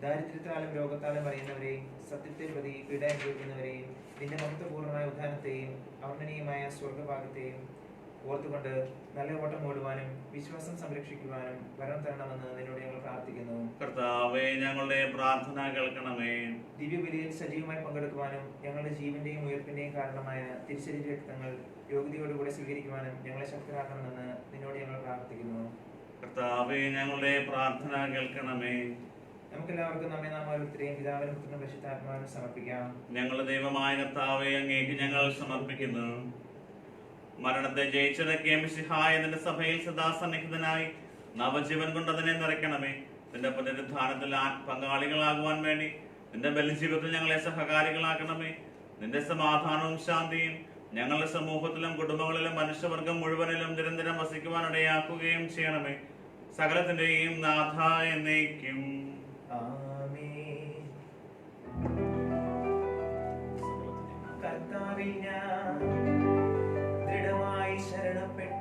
ദാരിദ്ര്യത്താലും രോഗത്താലും അറിയുന്നവരെയും സത്യത്തെ പ്രതി പീഡ അനുഭവിക്കുന്നവരെയും നിന്റെ മഹത്വപൂർണ്ണമായ ഉദ്ധാനത്തെയും അവർണ്ണനീയമായ സ്വർഗഭാഗത്തെയും ഓർത്തുകൊണ്ട് നല്ല ഓട്ടം ഓടുവാനും വിശ്വാസം സംരക്ഷിക്കുവാനും വരം തരണമെന്ന് നിന്നോട് ഞങ്ങൾ പ്രാർത്ഥിക്കുന്നു. കർത്താവേ ഞങ്ങളുടെ പ്രാർത്ഥന കേൾക്കണമേ. ദിവ്യബലിയിൽ സജീവമായി പങ്കെടുക്കുവാനും ഞങ്ങളുടെ ജീവന്റെയും ഉയർപ്പിന്റെയും കാരണമായ തിരുശരീര രക്തങ്ങൾ യോഗ്യതയോടുകൂടെ സ്വീകരിക്കുവാനും ഞങ്ങളെ ശക്തരാക്കണമെന്ന് നിന്നോട് ഞങ്ങൾ പ്രാർത്ഥിക്കുന്നു. കർത്താവേ ഞങ്ങളുടെ പ്രാർത്ഥന കേൾക്കണമേ. നമുക്കെല്ലാവർക്കും നമ്മെ നാം ഓരോരുത്തരെയും പിതാവിനും പുത്രനും പരിശുദ്ധാത്മാവിനും സമർപ്പിക്കാം. ഞങ്ങളുടെ ദൈവമായ കർത്താവേ അങ്ങേക്ക് ഞങ്ങൾ സമർപ്പിക്കുന്നു. മരണത്തെ ജയിച്ചടക്കിയ മിശിഹായ നിന്റെ സഭയിൽ സദാ സന്നിഹിതനായി നവജീവൻ കൊണ്ട് അതിനെ നിറയ്ക്കണമേ. നിന്റെ പുനരുദ്ധാനത്തിൽ പങ്കാളികളാകുവാൻ വേണ്ടി നിന്റെ ബലിജീവിതത്തിൽ ഞങ്ങളെ സഹകാരികളാക്കണമേ. നിന്റെ സമാധാനവും ശാന്തിയും ഞങ്ങളുടെ സമൂഹത്തിലും കുടുംബങ്ങളിലും മനുഷ്യവർഗം മുഴുവനിലും നിരന്തരം വസിക്കുവാൻ ഇടയാക്കുകയും ചെയ്യണമേ. സകലത്തിന്റെയും നാഥ എന്നേക്കും. കർത്താവിൽ ഞാൻ ദൃഢമായി ശരണപ്പെട്ടു.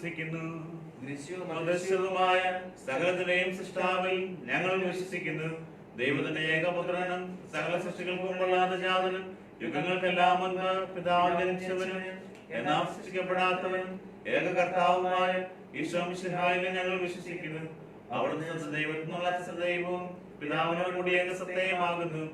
വിശ്വസിക്കുന്നു. ദൃശ്യവും അദൃശ്യവുമായ സകലത്തിലെയും സൃഷ്ടാവിൽ ഞങ്ങൾ വിശ്വസിക്കുന്നു. ദൈവത്തിന്റെ ഏകപുത്രനും സകല സൃഷ്ടികൾക്കും കൊള്ളാതെ ജാതനും യുഗങ്ങൾക്കെല്ലാം മുൻപ് പിതാവ് ജനിച്ചവനും എന്നാൽ സൃഷ്ടിക്കപ്പെടാത്തവനും ഏകകർത്താവുമായ ഈശോ മിശിഹായിലും ഞങ്ങൾ വിശ്വസിക്കുന്നു. അവിടുന്ന് ദൈവത്തിനുള്ള സദൈവവും പിതാവിനോട് കൂടി ഏകസത്തയുമാകുന്നു.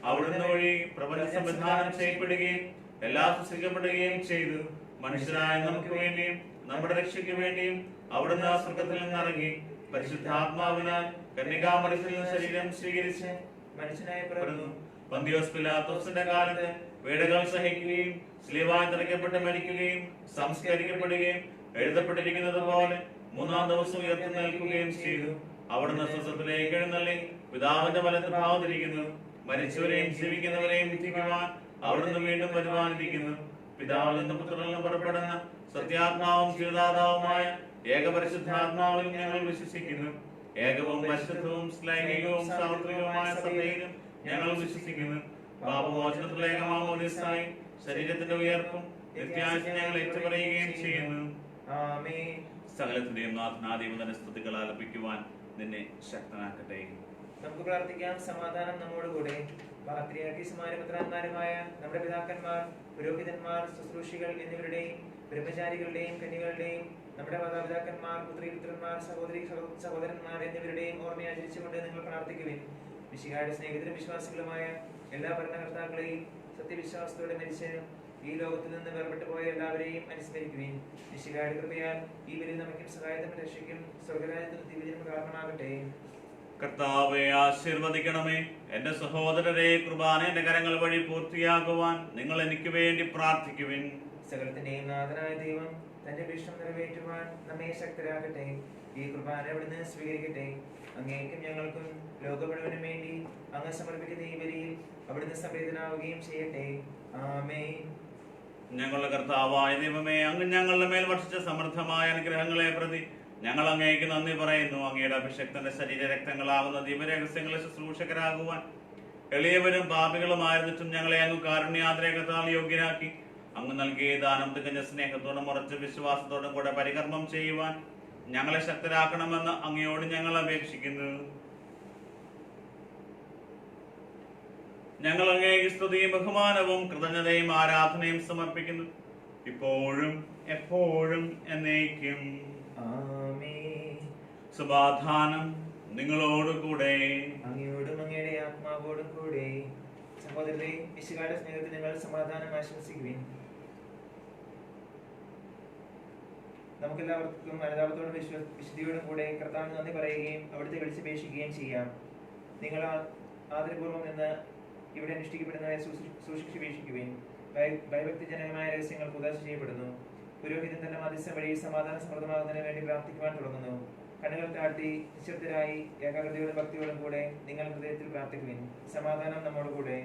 അവിടുന്ന് വഴി പ്രപഞ്ച സംവിധാനം ചെയ്യപ്പെടുകയും എല്ലാം സൃഷ്ടിക്കപ്പെടുകയും ചെയ്തു. മനുഷ്യരായ നമുക്ക് വേണ്ടിയും നമ്മുടെ രക്ഷയ്ക്ക് വേണ്ടിയും അവിടുന്ന് സ്വർഗ്ഗത്തിൽ നിന്നിറങ്ങി പരിശുദ്ധാത്മാവിനാൽ കന്യകാമറിയത്തിൽ നിന്ന് ശരീരം സ്വീകരിച്ച് മനുഷ്യനായി പിറന്നു. പന്തിയോസ് പിലാത്തോസിന്റെ കാലത്ത് പീഡകൾ സഹിക്കുകയും സ്ലീവായി തറയ്ക്കപ്പെട്ട് മരിക്കുകയും സംസ്കരിക്കപ്പെടുകയും എഴുതപ്പെട്ടിരിക്കുന്നത് പോലെ മൂന്നാം ദിവസം ഉയർത്തെഴുന്നേൽക്കുകയും ചെയ്തു. അവിടുന്ന് സ്വർഗ്ഗത്തിലേക്ക് എഴുന്നള്ളി പിതാവിന്റെ വലത്ത് ഭാഗത്തിരിക്കുന്നു. മരിച്ചവരെയും ജീവിക്കുന്നവരെയും വിധിക്കുവാൻ അവിടുന്ന് വീണ്ടും വരുവാനിരിക്കുന്നു. പിതാവിൽ നിന്ന് പുത്രനിൽ നിന്ന് പുറപ്പെടുന്ന സത്യാത്മാവും ജീവദാതാവുമായ ഏകപരിശുദ്ധാത്മാവിൽ ഞങ്ങൾ വിശ്വസിക്കുന്നു. ഏകവും പരിശുദ്ധവും ലൈംഗികവും സാർവത്രികവുമായ സഭയിലും ഞങ്ങൾ വിശ്വസിക്കുന്നു. പാപമോചനത്തിലുള്ള ഏകമാമോദീസായി ശരീരത്തിന്റെ ഉയർപ്പും നിത്യായുസ്സും ഞങ്ങൾ ഏറ്റുപറയുകയും ചെയ്യുന്നു. ആമേൻ. സകലത്തിന്റെയും നാഥനാദൈവം തന്നെ സ്തുതികൾ ആലപിക്കുവാൻ നിന്നെ ശക്തനാക്കട്ടെ. നമുക്ക് പ്രാർത്ഥിക്കാം. സമാധാനം നമ്മോടുകൂടെ. പാത്രിയാർക്കീസുമാരും പുത്രന്മാരുമായ നമ്മുടെ പിതാക്കന്മാർ, പുരോഹിതന്മാർ, ശുശ്രൂഷികൾ എന്നിവരുടെയും ബ്രഹ്മചാരികളുടെയും കന്യകളുടെയും നമ്മുടെ മാതാപിതാക്കന്മാർ, പുത്രീപുത്രന്മാർ, സഹോദരി സഹോദരന്മാർ എന്നിവരുടെയും ഓർമ്മയാചരിച്ചുകൊണ്ട് നിങ്ങൾ പ്രാർത്ഥിക്കുവിൻ. മിശിഹായുടെ സ്നേഹിതരും വിശ്വാസികളുമായ എല്ലാ ഭരണകർത്താക്കളെയും സത്യവിശ്വാസത്തോടെ മരിച്ച് ഈ ലോകത്തിൽ നിന്ന് വേർപെട്ടു പോയ എല്ലാവരെയും അനുസ്മരിക്കുവിൻ. മിശിഹായുടെ കൃപയാൽ ഈ ബലി നമുക്കും സഹായത്തിനും രക്ഷയ്ക്കും സ്വർഗ്ഗരാജ്യത്തിനും ദിവ്യജനം കാരണമാകട്ടെ. കർത്താവെ ആശീർവദിക്കണമേ. എന്റെ സഹോദരരെ, കുർബാന എന്റെ കരങ്ങൾ വഴി പൂർത്തിയാകുവാൻ നിങ്ങൾ എനിക്ക് വേണ്ടി പ്രാർത്ഥിക്കുവിൻ. സകലത്തിന്റെയും നാഥനായ ദൈവം തന്റെ ഭീഷണം നിറവേറ്റുവാൻ നമ്മെ ശക്തരാകട്ടെ. ഈ കുർബാന അവിടുന്ന് സ്വീകരിക്കട്ടെ. അങ്ങേക്കും ഞങ്ങൾക്കും ലോക മുഴുവനും വേണ്ടി അങ്ങ് സമർപ്പിക്കുന്ന ഈ ബലിയിൽ അവിടുന്ന് സംപ്രീതനാവുകയും ചെയ്യട്ടെ. ആമേൻ. ഞങ്ങളുടെ കർത്താവായ ദൈവമേ, അങ്ങ് ഞങ്ങളുടെ മേൽ വർഷിച്ച സമൃദ്ധമായ അനുഗ്രഹങ്ങളെ പ്രതി ഞങ്ങൾ അങ്ങേക്ക് നന്ദി പറയുന്നു. അങ്ങയുടെ അഭിഷക്തന്റെ ശരീര രക്തങ്ങളാകുന്ന ദിവ്യരഹസ്യങ്ങളെ ശുശ്രൂഷകരാകുവാൻ എളിയവരും പാപികളുമായിരുന്നിട്ടും ഞങ്ങളെ അങ്ങ് കാരുണ്യാദ്രേകത്താൽ യോഗ്യരാക്കി. അങ്ങ് നൽകിയ ദാനം തികഞ്ഞ സ്നേഹത്തോടും ഉറച്ച വിശ്വാസത്തോടും കൂടെ പരികർമ്മം ചെയ്യുവാൻ ഞങ്ങളെ ശക്തരാക്കണമെന്ന് അങ്ങയോട് ഞങ്ങൾ അപേക്ഷിക്കുന്നു. ഞങ്ങൾ അങ്ങേക്ക് സ്തുതിയും ബഹുമാനവും കൃതജ്ഞതയും ആരാധനയും സമർപ്പിക്കുന്നു, ഇപ്പോഴും എപ്പോഴും എന്നേക്കും. ആമേൻ. സമാധാനം നിങ്ങളോടുകൂടെ. അങ്ങയോടും അങ്ങയുടെ ആത്മാവോടും കൂടെ. സഹോദരരെ, മിശിഹായുടെ സ്നേഹത്തിൽ നിങ്ങൾ സമാധാനം ആശംസിക്കുവിൻ. നമുക്കെല്ലാവർക്കും അനുതാപത്തോടും വിശുദ്ധിയോടും കൂടെ കർത്താവിന് നന്ദി പറയുകയും അവിടുത്തെ വിളിച്ചപേക്ഷിക്കുകയും ചെയ്യാം. നിങ്ങൾ ആദരപൂർവ്വം നിന്ന് ഇവിടെ അനുഷ്ഠിക്കപ്പെടുന്നവയെ സൂക്ഷിച്ചുപേക്ഷിക്കുവിൻ. ഭയഭക്തിജനകമായ രഹസ്യങ്ങൾ ഉദാശ ചെയ്യപ്പെടുന്നു. പുരോഹിതൻ തന്റെ മധ്യസ്ഥം വഴി സമാധാനം സമൃദ്ധമാകുന്നതിന് വേണ്ടി പ്രാർത്ഥിക്കുവാൻ തുടങ്ങുന്നു. കണ്ണുകൾ താഴ്ത്തി നിശബ്ദരായി ഏകാഗ്രതയോടും ഭക്തിയോടും കൂടെ നിങ്ങൾ ഹൃദയത്തിൽ പ്രാർത്ഥിക്കുവിൻ. സമാധാനം നമ്മോടുകൂടെ.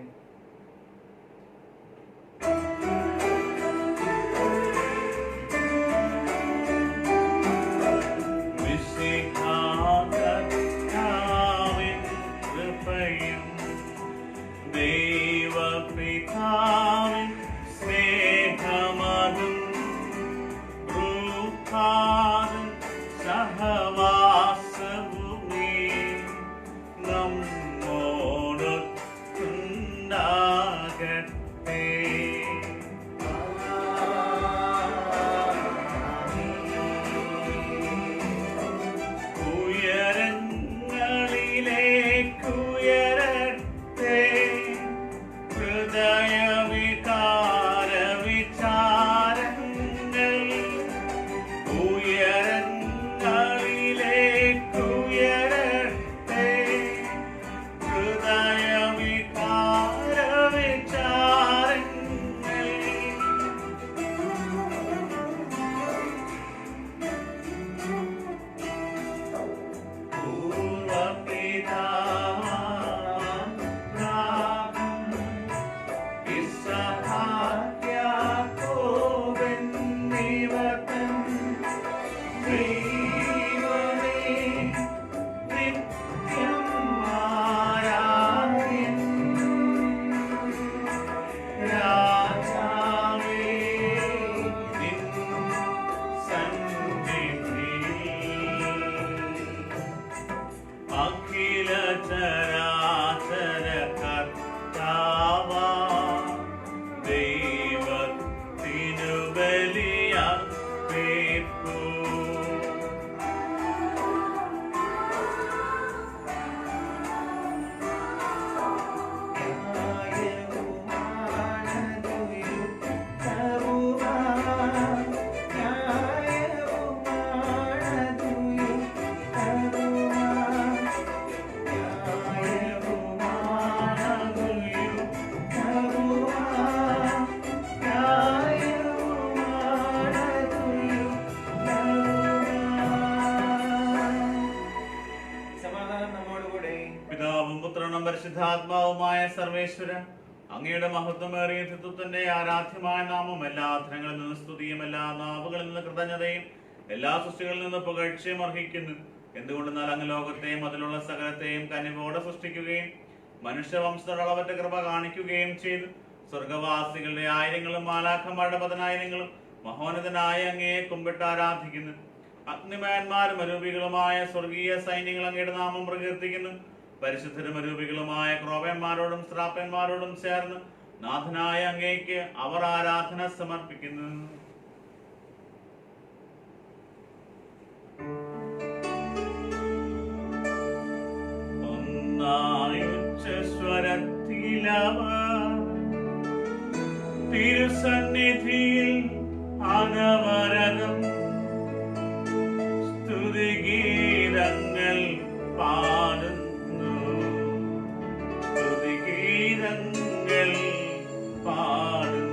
ഉയരങ്ങളിൽ പുത്രനും പരിശുദ്ധാത്മാവുമായ സർവേശ്വര, അങ്ങയുടെ മഹത്വമേറിയ ത്രിത്വത്തിന്റെ ആരാധ്യമായ നാമം എല്ലാ അധരങ്ങളിൽ നിന്ന് സ്തുതിയും എല്ലാ നാവുകളിൽ നിന്ന് കൃതജ്ഞതയും എല്ലാ സൃഷ്ടികളിൽ നിന്ന് പുകഴ്ചയും അർഹിക്കുന്നു. എന്തുകൊണ്ടെന്നാൽ അങ്ങ് ലോകത്തെയും അതിലുള്ള സകലത്തെയും കനിവോടെ സൃഷ്ടിക്കുകയും മനുഷ്യവംശത്തോട് അളവറ്റ കൃപ കാണിക്കുകയും ചെയ്തു. സ്വർഗവാസികളുടെ ആയിരങ്ങളും മാലാഖമാരുടെ പതിനായിരങ്ങളും മഹോന്നതനായ അങ്ങയെ കുമ്പിട്ട് ആരാധിക്കുന്നു. അഗ്നിമയന്മാരും അരൂപികളുമായ സ്വർഗീയ സൈന്യങ്ങൾ അങ്ങയുടെ നാമം പ്രകീർത്തിക്കുന്നു. പരിശുദ്ധരും അരൂപികളുമായ ക്രോവന്മാരോടും സ്ത്രാപ്പന്മാരോടും ചേർന്ന് നാഥനായ അങ്ങേക്ക് അവർ ആരാധന സമർപ്പിക്കുന്നു. തിരുസന്നിധിയിൽ അനവരതം സ്തുതിഗീതങ്ങൾ പാടുന്നു, സ്തുതിഗീതങ്ങൾ പാടുന്നു.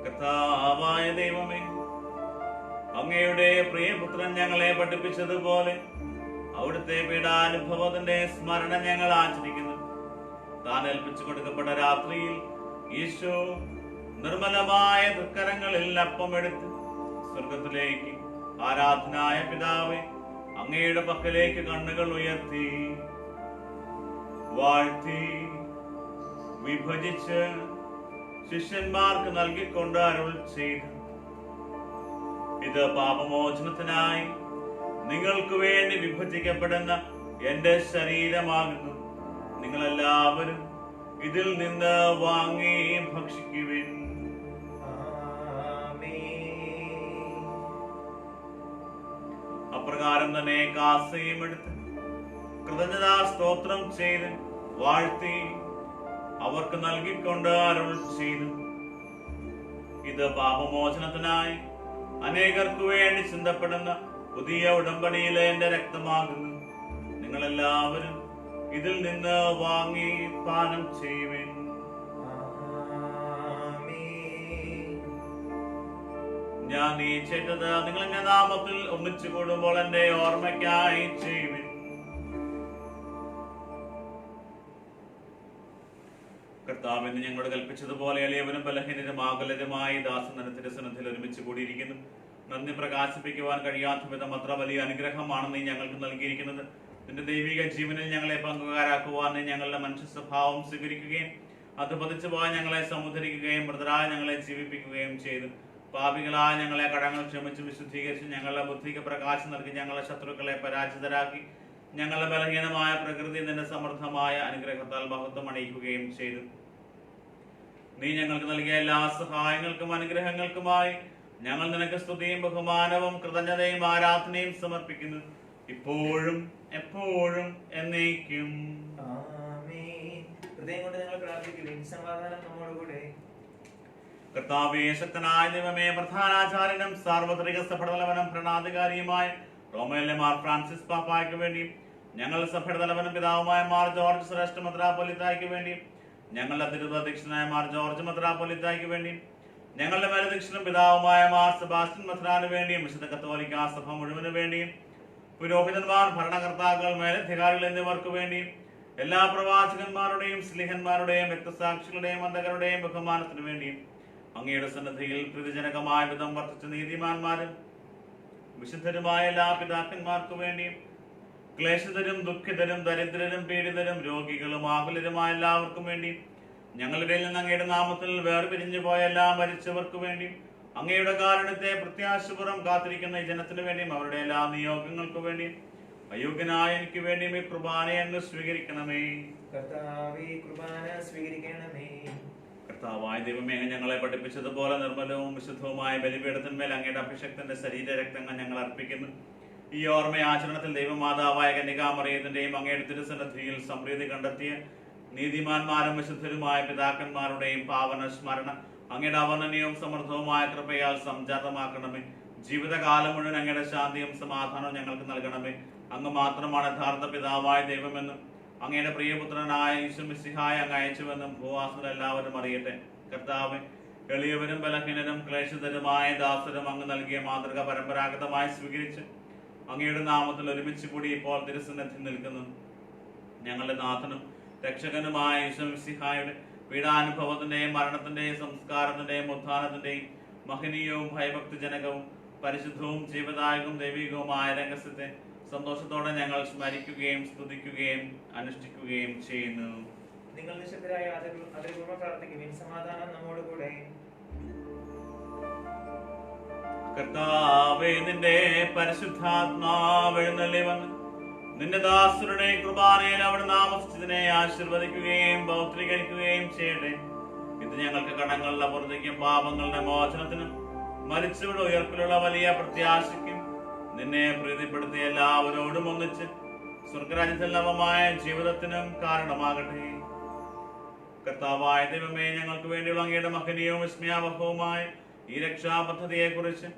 കർത്താവായ ദൈവമേ, അങ്ങയുടെ പ്രിയപുത്രൻ ഞങ്ങളെ പഠിപ്പിച്ചതുപോലെ അവിടുത്തെ പീഡാനുഭവത്തിന്റെ സ്മരണ ഞങ്ങൾ ആചരിക്കുന്നു. താൻ ഏൽപ്പിച്ചു കൊടുക്കപ്പെട്ട രാത്രിയിൽ ഈശോ നിർമ്മലമായ തൃക്കരങ്ങളിൽ അപ്പമെടുത്ത് സ്വർഗത്തിലേക്ക് ആരാധനായ പിതാവേ അങ്ങയുടെ പക്കലേക്ക് കണ്ണുകൾ ഉയർത്തി വാഴ്ത്തി വിഭജിച്ച് ശിഷ്യന്മാർക്ക് നൽകിക്കൊണ്ട് അരുൾ ചെയ്തു, ഇത് പാപമോചനത്തിനായി നിങ്ങൾക്ക് വേണ്ടി വിഭജിക്കപ്പെടുന്ന എന്റെ ശരീരമാകുന്നു. നിങ്ങളെല്ലാവരും ഇതിൽ നിന്ന് വാങ്ങി ഭക്ഷിക്കുവിൻ. അപ്രകാരം തന്നെ കാസയും എടുത്ത് കൃതജ്ഞതാ സ്തോത്രം ചെയ്ത് വാഴ്ത്തി അവർക്ക് നൽകിക്കൊണ്ട് അരുൾ ചെയ്തു, ഇത് പാപമോചനത്തിനായി അനേകർക്ക് വേണ്ടി ചിന്തപ്പെടുന്ന പുതിയ ഉടമ്പടിയിലെ എന്റെ രക്തമാകുന്നു. നിങ്ങളെല്ലാവരും ഇതിൽ നിന്ന് വാങ്ങി പാനം ചെയ്യുവിൻ. ഞാൻ ഈ ചെയ്തത് നിങ്ങൾ എന്റെ നാമത്തിൽ ഒന്നിച്ചു കൂടുമ്പോൾ എന്റെ ഓർമ്മയ്ക്കായി ചെയ്യുവിൻ. കർത്താവിന് ഞങ്ങളോട് കൽപ്പിച്ചതുപോലെ എളിയവനും ബലഹീനരും ആകുലരുമായി ദാസനത്തിന്റെ സന്നദ്ധയിൽ ഒരുമിച്ച് കൂടിയിരിക്കുന്നു. നന്ദി പ്രകാശിപ്പിക്കുവാൻ കഴിയാത്ത വിധം അത്ര വലിയ അനുഗ്രഹമാണ് നീ ഞങ്ങൾക്ക് നൽകിയിരിക്കുന്നത്. നിന്റെ ദൈവിക ജീവനിൽ ഞങ്ങളെ പങ്കുകാരാക്കുവാൻ നീ ഞങ്ങളുടെ മനുഷ്യ സ്വഭാവം സ്വീകരിക്കുകയും അത് പതിച്ചുപോയ ഞങ്ങളെ സമുദ്ധരിക്കുകയും മൃതരായ ഞങ്ങളെ ജീവിപ്പിക്കുകയും ചെയ്തു. പാപികളായ ഞങ്ങളെ കടങ്ങൾ ക്ഷമിച്ച് വിശുദ്ധീകരിച്ച് ഞങ്ങളുടെ ബുദ്ധിക്ക് പ്രകാശം നൽകി ഞങ്ങളുടെ ശത്രുക്കളെ പരാജിതരാക്കി ഞങ്ങളുടെ ബലഹീനമായ പ്രകൃതി നിന്റെ സമൃദ്ധമായ അനുഗ്രഹത്താൽ മഹത്വം അണിയിക്കുകയും ചെയ്തു. നീ ഞങ്ങൾക്ക് നൽകിയ എല്ലാ സഹായങ്ങൾക്കും അനുഗ്രഹങ്ങൾക്കുമായി ഞങ്ങൾ നിനക്ക് സ്തുതിയും ബഹുമാനവും കൃതജ്ഞതയും ആരാധനയും സമർപ്പിക്കുന്നു, ഇപ്പോഴും എപ്പോഴും എന്നേക്കും. ഹൃദയം കൊണ്ട് നിങ്ങൾ പ്രാർത്ഥിക്കുവിൻ. സമാധാനം നമ്മോടുകൂടെ. കർത്താവേ, ശക്തനായ ദൈവമേ, പ്രധാനാചാര്യനും സാർവത്രിക സഭടലവനും ഭരണാധികാരിയുമായ റോമയിലെ മാർ ഫ്രാൻസിസ് പാപ്പായ്ക്ക് വേണ്ടിയും ഞങ്ങളുടെ സഭയുടെ തലവനും പിതാവുമായ മാർ ജോർജ് ശ്രേഷ്ഠ മെത്രാപ്പൊലീത്തായ്ക്ക് വേണ്ടിയും ഞങ്ങളുടെ തിരുവധ്യക്ഷനായ മാർ ജോർജ് മെത്രാപ്പൊലീത്തായ്ക്ക് വേണ്ടിയും ഞങ്ങളുടെ മേലധ്യക്ഷനും പിതാവുമായ മാർ സെബാസ്റ്റ്യൻ മെത്രാന് വേണ്ടിയും വിശുദ്ധ കത്തോലിക്കാ സഭ മുഴുവന് വേണ്ടിയും പുരോഹിതന്മാർ, ഭരണകർത്താക്കൾ, മേലധികാരികൾ എന്നിവർക്ക് വേണ്ടിയും എല്ലാ പ്രവാചകന്മാരുടെയും സ്ലിഹന്മാരുടെയും രക്തസാക്ഷികളുടെയും അന്തകരുടെയും ബഹുമാനത്തിനു വേണ്ടിയും അങ്ങയുടെ സന്നദ്ധിയിൽ പ്രീതിജനകമായ വിധം വർദ്ധിച്ച നീതിമാന്മാരും വിശുദ്ധരുമായ എല്ലാ പിതാക്കന്മാർക്കു വേണ്ടിയും ക്ലേശിതരും ദുഃഖിതരും ദരിദ്രരും പീഡിതരും രോഗികളും ആകുലരുമായ എല്ലാവർക്കും വേണ്ടിയും ഞങ്ങളുടെ നിന്ന് അങ്ങയുടെ നാമത്തിൽ വേർപിരിഞ്ഞു പോയ എല്ലാ മരിച്ചവർക്കു വേണ്ടിയും അങ്ങയുടെ കാരുണ്യത്തെ പ്രത്യാശപുറം കാത്തിരിക്കുന്ന ഈ ജനത്തിനു വേണ്ടിയും അവരുടെ എല്ലാ നിയോഗങ്ങൾക്കു വേണ്ടിയും അയോഗ്യനായ എനിക്ക് വേണ്ടിയും ഈ കുർബാനയെ അങ്ങ് സ്വീകരിക്കണമേ. കർത്താവേ, കുർബാന സ്വീകരിക്കണമേ. കർത്താവായ ദൈവമേ, അങ്ങ് ഞങ്ങളെ പഠിപ്പിച്ചതുപോലെ നിർമ്മലവും വിശുദ്ധവുമായ ബലിപീഠത്തിന്മേൽ അങ്ങയുടെ അഭിഷക്തന്റെ ശരീരരക്തങ്ങൾ ഞങ്ങൾ അർപ്പിക്കുന്നു. ഈ ഓർമ്മയാചരണത്തിൽ ദൈവമാതാവായ കന്യകാമറിയത്തിന്റെയും അങ്ങയുടെ തിരുസന്നിധിയിൽ സമൃദ്ധി കണ്ടെത്തിയ നീതിമാന്മാരും വിശുദ്ധരുമായ പിതാക്കന്മാരുടെയും പാവന സ്മരണ അങ്ങയുടെ അവർണ്ണനീയവും സമൃദ്ധവുമായ കൃപയാൽ സംജാതമാക്കണമേ. ജീവിതകാലം മുഴുവൻ അങ്ങയുടെ ശാന്തിയും സമാധാനവും ഞങ്ങൾക്ക് നൽകണമേ. അങ്ങ് മാത്രമാണ് യഥാർത്ഥ പിതാവായ ദൈവമെന്നും അങ്ങയുടെ പ്രിയപുത്രനായ ഈശോമിശിഹായെ അങ്ങ് അയച്ചുവെന്നും ഭൂവാസികൾ എല്ലാവരും അറിയട്ടെ. കർത്താവേ, എളിയവരും ബലഹീനരും ക്ലേശിതരുമായ ദാസരും അങ്ങ് നൽകിയ മാതൃക പരമ്പരാഗതമായി സ്വീകരിച്ച് അങ്ങയുടെ നാമത്തിൽ ഒരുമിച്ച് കൂടി ഇപ്പോൾ തിരുസന്നിധിയിൽ നിൽക്കുന്നു. ഞങ്ങളുടെ നാഥനും രക്ഷകനുമായ ഈശോമിശിഹായുടെ പീഡാനുഭവത്തിന്റെയും മരണത്തിന്റെയും സംസ്കാരത്തിന്റെയും ഉത്ഥാനത്തിന്റെയും മഹനീയവും ഭയഭക്തിജനകവും പരിശുദ്ധവും ജീവദായകവും ദൈവികവുമായ രഹസ്യത്തെ സന്തോഷത്തോടെ ഞങ്ങൾ സ്മരിക്കുകയും സ്തുതിക്കുകയും അനുഷ്ഠിക്കുകയും ചെയ്യുന്നു. നിങ്ങൾ നിശബ്ദരായ അതിർപൂർവ്വം പ്രാർത്ഥിക്കുകയും സമാധാനം നമ്മോട് കൂടെ. കർത്താവേ, നിന്റെ പരിശുദ്ധാത്മാവ് എഴുന്നള്ളി വന്ന് നിന്റെ ദാസരുടെ കുർബാനയിൽ അവിടെ താമസിച്ചതിനെ ആശീർവദിക്കുകയും പൗത്രീകരിക്കുകയും ചെയ്യട്ടെ. ഇത് ഞങ്ങൾക്ക് കടങ്ങളുടെ പുറത്തേക്കും പാപങ്ങളുടെ മോചനത്തിനും മരിച്ചവരുടെ ഉയർപ്പിലുള്ള വലിയ പ്രത്യാശയ്ക്കും നിന്നെ പ്രീതിപ്പെടുത്തിയ എല്ലാവരോടും ഒന്നിച്ച് സ്വർഗരാജ്യത്തിൽ നവമായ ജീവിതത്തിനും കാരണമാകട്ടെ. കർത്താവായ ദൈവമേ, ഞങ്ങൾക്ക് വേണ്ടിയുള്ള അങ്ങയുടെ മഹനീയവും വിസ്മയാവഹവുമായ ഈ രക്ഷാപദ്ധതിയെ കുറിച്ച്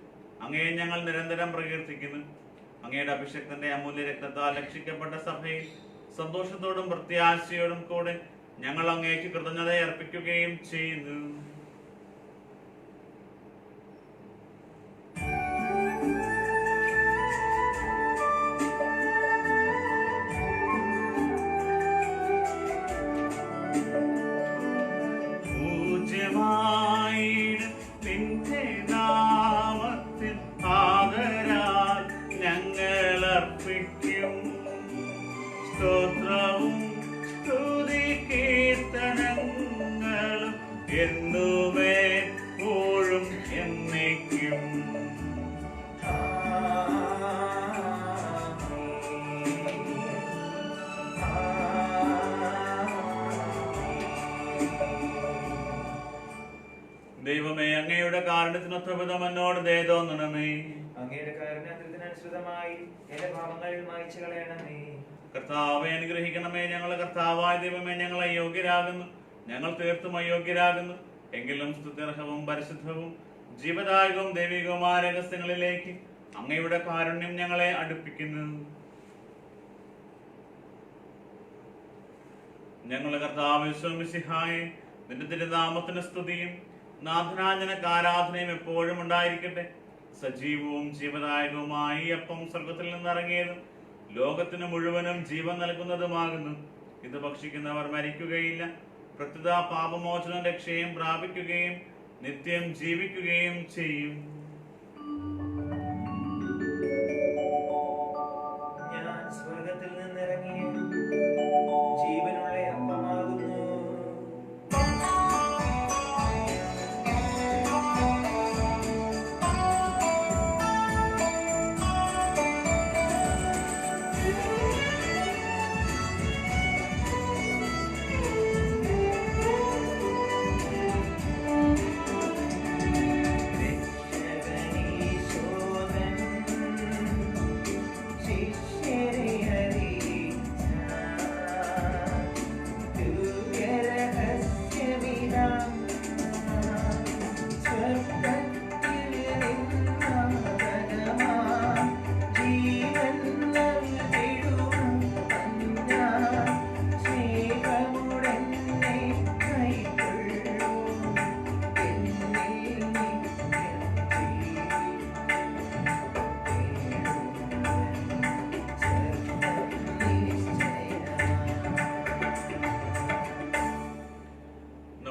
അങ്ങയെ ഞങ്ങൾ നിരന്തരം പ്രകീർത്തിക്കുന്നു. അങ്ങയുടെ അഭിഷക്തന്റെ അമൂല്യ രക്തത്താൽ രക്ഷിക്കപ്പെട്ട സഭയിൽ സന്തോഷത്തോടും പ്രത്യാശയോടും കൂടെ ഞങ്ങൾ അങ്ങേക്ക് കൃതജ്ഞത അർപ്പിക്കുകയും ചെയ്യുന്നു. സ്തോത്രവും സ്തുതി കീർത്തനങ്ങളും എന്നുമേ എപ്പോഴും എന്നേക്കും. ദൈവമേ, അങ്ങയുടെ കാരുണ്യത്തിനൊത്തവിധം എന്നോട് ദയ തോന്നണമേ. അങ്ങയുടെ കാരുണ്യത്തിനനുസൃതമായി എന്റെ പാപങ്ങൾ മായ്ച്ചു കളയണമേ. കർത്താവെ, അനുഗ്രഹിക്കണമേ. ഞങ്ങളുടെ കർത്താവായ ദൈവമേ, ഞങ്ങൾ അയോഗ്യരാകുന്നു, ഞങ്ങൾ തീർത്തും അയോഗ്യരാകുന്നു. എങ്കിലും സ്തുത്യർഹവും പരിശുദ്ധവും ജീവദായകവും ദൈവികവുമായ രഹസ്യങ്ങളിലേക്ക് അങ്ങയുടെ കാരുണ്യം ഞങ്ങളെ അടുപ്പിക്കുന്നു. ഞങ്ങളുടെ കർത്താവ് ഈശോമിശിഹായെ, നിന്റെ തിരുനാമത്തിന് സ്തുതിയും നാഥനാഞ്ജനക്ക് ആരാധനയും എപ്പോഴും ഉണ്ടായിരിക്കട്ടെ. സജീവവും ജീവദായകവുമായി ഈ അപ്പം സ്വർഗത്തിൽ നിന്നിറങ്ങിയതും ലോകത്തിന് മുഴുവനും ജീവൻ നൽകുന്നതുമാകുന്നു. ഇത് ഭക്ഷിക്കുന്നവർ മരിക്കുകയില്ല, പ്രത്യുത പാപമോചനം രക്ഷയും പ്രാപിക്കുകയും നിത്യം ജീവിക്കുകയും ചെയ്യും. ഞാൻ സ്വർഗത്തിൽ നിന്നിറങ്ങിയ ജീവനുള്ള അപ്പമാകുന്നു.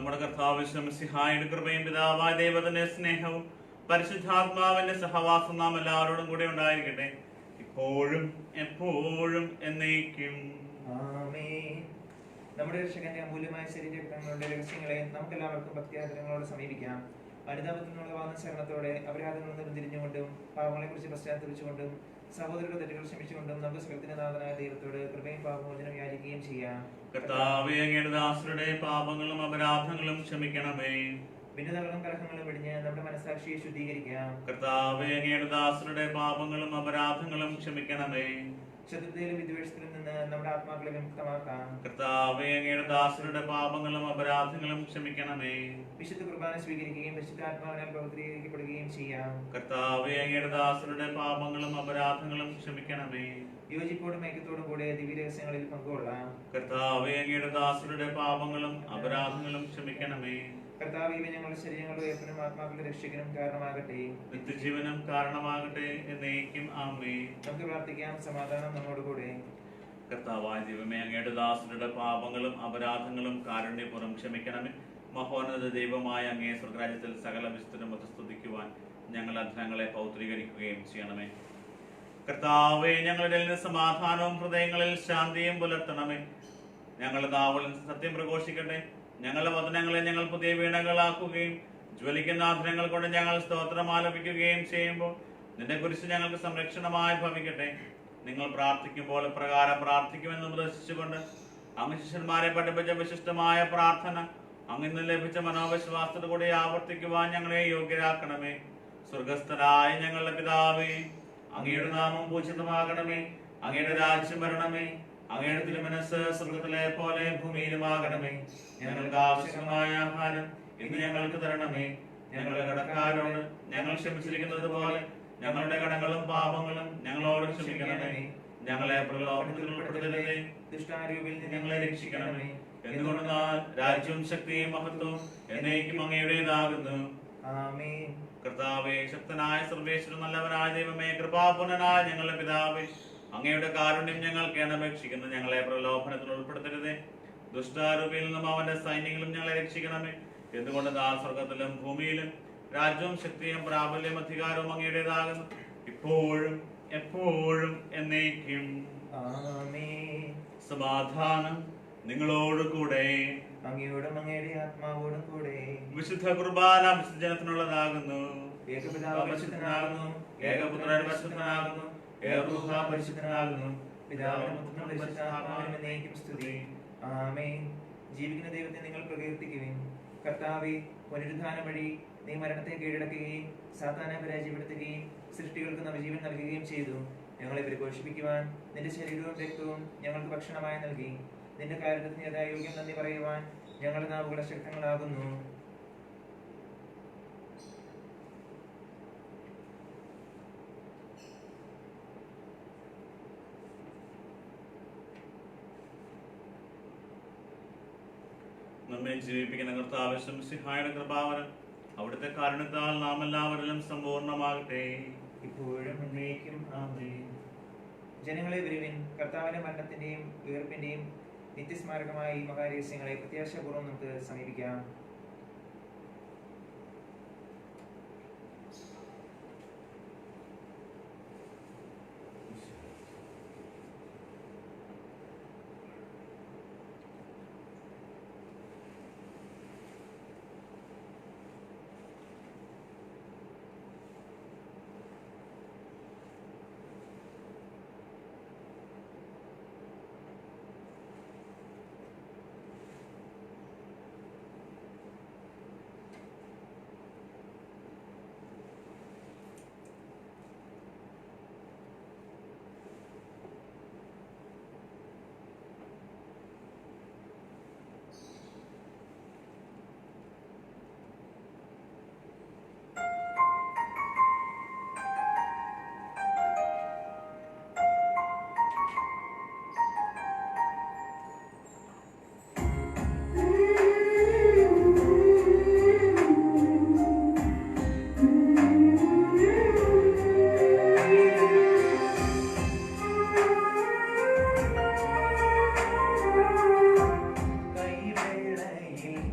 നമ്മുടെ കർത്താവ് മിശിഹായുടെ കൃപയും പിതാവായ ദൈവത്തിന്റെ സ്നേഹവും പരിശുദ്ധാത്മാവിന്റെ സഹവാസം നാം എല്ലാവരോടും കൂടെ ഉണ്ടായിരിക്കട്ടെ, ഇപ്പോഴും എപ്പോഴും എന്നേക്കും. ആമേൻ. നമ്മുടെ രക്ഷകന്റെ അമൂല്യമായ ശരീരങ്ങളുടെ രഹസ്യങ്ങളെ നമുക്കെല്ലാവർക്കും ഭക്തിയാദരങ്ങളോട് സമീപിക്കാം. അനുതാപത്തിനുള്ള വാദശരണത്തോടെ അപരാധങ്ങളിൽ നിന്ന് തിരിഞ്ഞുകൊണ്ടും പാപങ്ങളെ കുറിച്ച് പശ്ചാത്തലിച്ചുകൊണ്ടും സഹോദരരുടെ തെറ്റുകൾ ക്ഷമിച്ചുകൊണ്ടും നമുക്ക് സ്വർഗ്ഗത്തിന്റെ നാഥനായ ദൈവത്തോട് കൃപയും പാപമോചനം യാചിക്കുകയും ചെയ്യാം. കർത്താവേ, അങ്ങയുടെ ദാസരുടെ പാപങ്ങളും അപരാധങ്ങളും ക്ഷമിക്കണമേ. ഭിന്നതകളും കലഹങ്ങളും വെടിഞ്ഞ് നമ്മുടെ മനസ്സാക്ഷിയെ ശുദ്ധീകരിക്കാം. കർത്താവേ, അങ്ങയുടെ ദാസരുടെ പാപങ്ങളും അപരാധങ്ങളും ക്ഷമിക്കണമേ. ശത്രുതയിലും വിദ്വേഷത്തിലും നിന്ന് നമ്മുടെ ആത്മാക്കളെ വിമുക്തമാക്കാം. കർത്താവേ, അങ്ങയുടെ ദാസരുടെ പാപങ്ങളും അപരാധങ്ങളും ക്ഷമിക്കണമേ. വിശുദ്ധ കുർബാന സ്വീകരിക്കുകയും പരിശുദ്ധാത്മാവിനാൽ പവിത്രീകരിക്കപ്പെടുകയും ചെയ്യാം. കർത്താവേ, അങ്ങയുടെ ദാസരുടെ പാപങ്ങളും അപരാധങ്ങളും ക്ഷമിക്കണമേ. യോജിപ്പോടും ഐക്യത്തോടും കൂടെ ദിവ്യരഹസ്യങ്ങളിൽ പങ്കുകൊള്ളാം. കർത്താവേ, അങ്ങയുടെ ദാസരുടെ പാപങ്ങളും അപരാധങ്ങളും ക്ഷമിക്കണമേ. കർത്താവ് ഇവ ഞങ്ങളുടെ ശരീരങ്ങളുടെ ഉയർപ്പിനും ആത്മാക്കളുടെ രക്ഷയ്ക്കിനും കാരണമാകട്ടെ, നിത്യജീവനും കാരണമാകട്ടെ എന്നേക്കും. ആമേൻ. നമുക്ക് പ്രാർത്ഥിക്കാം. സമാധാനം നമ്മോടുകൂടെ. കർത്താവായ ദൈവമേ, അങ്ങയുടെ ദാസരുടെ പാപങ്ങളും അപരാധങ്ങളും കാരുണ്യപൂർവ്വം ക്ഷമിക്കണമേ. മഹോന്നത ദൈവമായ അങ്ങേ സ്വർഗ്ഗരാജ്യത്തിൽ സകല വിസ്തരം സ്തുതിക്കുവാൻ ഞങ്ങൾ അധരങ്ങളെ പൗത്രീകരിക്കുകയും ചെയ്യണമേ. കർത്താവേ, ഞങ്ങളുടെ നിന്ന് സമാധാനവും ഹൃദയങ്ങളിൽ ശാന്തിയും പുലർത്തണമേ. ഞങ്ങളുടെ നാവുകളിൽ സത്യം പ്രഘോഷിക്കട്ടെ. ഞങ്ങളുടെ വചനങ്ങളെ ഞങ്ങൾ പുതിയ വീണകളാക്കുകയും ജ്വലിക്കുന്ന ആഭരണങ്ങൾ കൊണ്ട് ഞങ്ങൾ സ്തോത്രം ആലപിക്കുകയും ചെയ്യുമ്പോൾ നിന്നെ കുറിച്ച് ഞങ്ങൾക്ക് സംരക്ഷണമായി ഭവിക്കട്ടെ. നിങ്ങൾ പ്രാർത്ഥിക്കുമ്പോൾ പ്രകാരം പ്രാർത്ഥിക്കുമെന്ന് ഉപദേശിച്ചുകൊണ്ട് അങ്ങ് ശിഷ്യന്മാരെ പഠിപ്പിച്ച വിശിഷ്ടമായ പ്രാർത്ഥന അങ്ങിന്ന് ലഭിച്ച മനോവിശ്വാസത്തോടെ ആവർത്തിക്കുവാൻ ഞങ്ങളെ യോഗ്യരാക്കണമേ. സ്വർഗസ്ഥനായ ഞങ്ങളുടെ പിതാവേ, അങ്ങയുടെ നാമം പൂജിതമാകണമേ. അങ്ങയുടെ രാജ്യം വരണമേ. അങ്ങയുടെ തിരുമനസ്സ് സ്വർഗ്ഗത്തിലെ പോലെ ഭൂമിയിലുമാകണമേ. ഞങ്ങൾക്ക് ആവശ്യമായ ആഹാരം ഇന്ന് ഞങ്ങൾക്ക് തരണമേ. ഞങ്ങളുടെ കടക്കാരോട് ഞങ്ങൾ ക്ഷമിച്ചിരിക്കുന്നത് പോലെ ഞങ്ങളുടെ കടങ്ങളും പാപങ്ങളും ഞങ്ങളോട് ക്ഷമിക്കണമേ. ഞങ്ങളെ പ്രലോഭനത്തിൽ ഉൾപ്പെടുത്തരുതേ, ദുഷ്ടാരൂപിൽ നിന്ന് ഞങ്ങളെ രക്ഷിക്കണമേ. എന്തുകൊണ്ടെന്നാൽ രാജ്യവും ശക്തിയും മഹത്വവും എന്നേക്കും അങ്ങയുടേതാകുന്നു. ആമേൻ. കർത്താവേ, ശക്തനായ സർവേശ്വരൻ, നല്ലവനായ ദൈവമേ, കൃപാപൂർണനായ ഞങ്ങളുടെ പിതാവേ, അങ്ങയുടെ കാരുണ്യം ഞങ്ങൾ കേണപേക്ഷിക്കുന്നു. ഞങ്ങളെ പ്രലോഭനത്തിൽ ഉൾപ്പെടുത്തരുതേ, ദുഷ്ടാരൂപിയിൽ നിന്നും അവന്റെ സൈന്യങ്ങളും ഞങ്ങളെ രക്ഷിക്കണമേ. എന്തുകൊണ്ട് സ്വർഗത്തിലും ഭൂമിയിലും രാജ്യവും ശക്തിയും പ്രാബല്യം അധികാരവും അങ്ങയുടേതാകുന്നു, ഇപ്പോഴും എപ്പോഴും എന്നേക്കും. ആമേൻ. സമാധാനം നിങ്ങളോട് കൂടെ. അങ്ങയോടും അങ്ങയുടെ ആത്മാവോടും കൂടെ. വിശുദ്ധ കുർബാന വിസർജനത്തിനുള്ളതാകുന്നു. ഏകപിതാവ് പരിശുദ്ധനാകുന്നു, ഏകപുത്രൻ പരിശുദ്ധനാകുന്നു, ഏകരൂഹ പരിശുദ്ധനാകുന്നു. പിതാവിനും പുത്രനും പരിശുദ്ധാത്മാവിനും എന്നേക്കും സ്തുതി. ആമേൻ. ജീവിക്കുന്ന ദൈവത്തെ നിങ്ങൾ പ്രകീർത്തിക്കുകയും കർത്താവേ, പുനരുദ്ധാനം വഴി നീ മരണത്തെ കീഴടക്കുകയും സാത്താനെ പരാജയപ്പെടുത്തുകയും സൃഷ്ടികൾക്ക് നവജീവൻ നൽകുകയും ചെയ്തു. ഞങ്ങളെ പരിപോഷിപ്പിക്കുവാൻ നിന്റെ ശരീരവും രക്തവും ഞങ്ങൾക്ക് ഭക്ഷണമായി നൽകി. നിന്റെ കാരുണ്യത്തിന് യഥായോഗ്യം നന്ദി പറയുവാൻ ഞങ്ങളുടെ നാവുകൾ ശക്തങ്ങളാകുന്നു. നമ്മെ ജീവിപ്പിക്കുന്ന കർത്താവേ, മിശിഹായുടെ കൃപാവരം അവിടുത്തെ കാരുണ്യത്താൽ നാം എല്ലാവരിലും സമ്പൂർണ്ണമാകട്ടെ, ഇപ്പോഴും എന്നേക്കും. ആമേൻ. ജനങ്ങളെ വരുവിൻ, കർത്താവിന്റെ മരണത്തിന്റെയും ഉയർപ്പിന്റെയും നിത്യസ്മാരകമായ ഈ മഹാരഹസ്യങ്ങളെ പ്രത്യാശാപൂർവ്വം നമുക്ക് സമീപിക്കാം.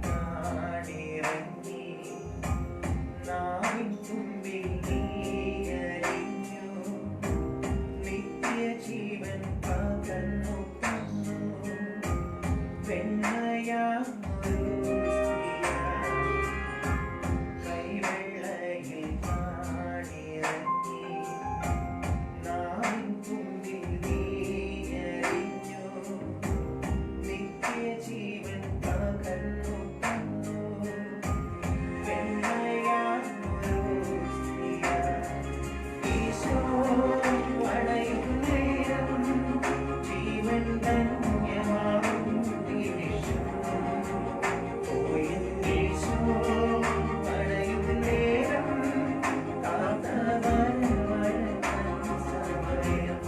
താണിറങ്ങി നാവിൻ തുമ്പിൽ നീയലിഞ്ഞു നിത്യജീവൻ പകർന്നു തന്നു വെണ്ണയാമൊരു കൈവെള്ളയിൽ താണിറങ്ങി നാവിൻ തുമ്പിൽ നീയലിഞ്ഞു നിത്യജീവൻ പകർന്നു തന്നു വെണ്ണയാമൊരു ഈശോ വടയും നേരം ജീവൻ ധന്യമാകും നിമിഷം പോയും ഈശോ വടയും നേരം കാത്തവൻ സമയം.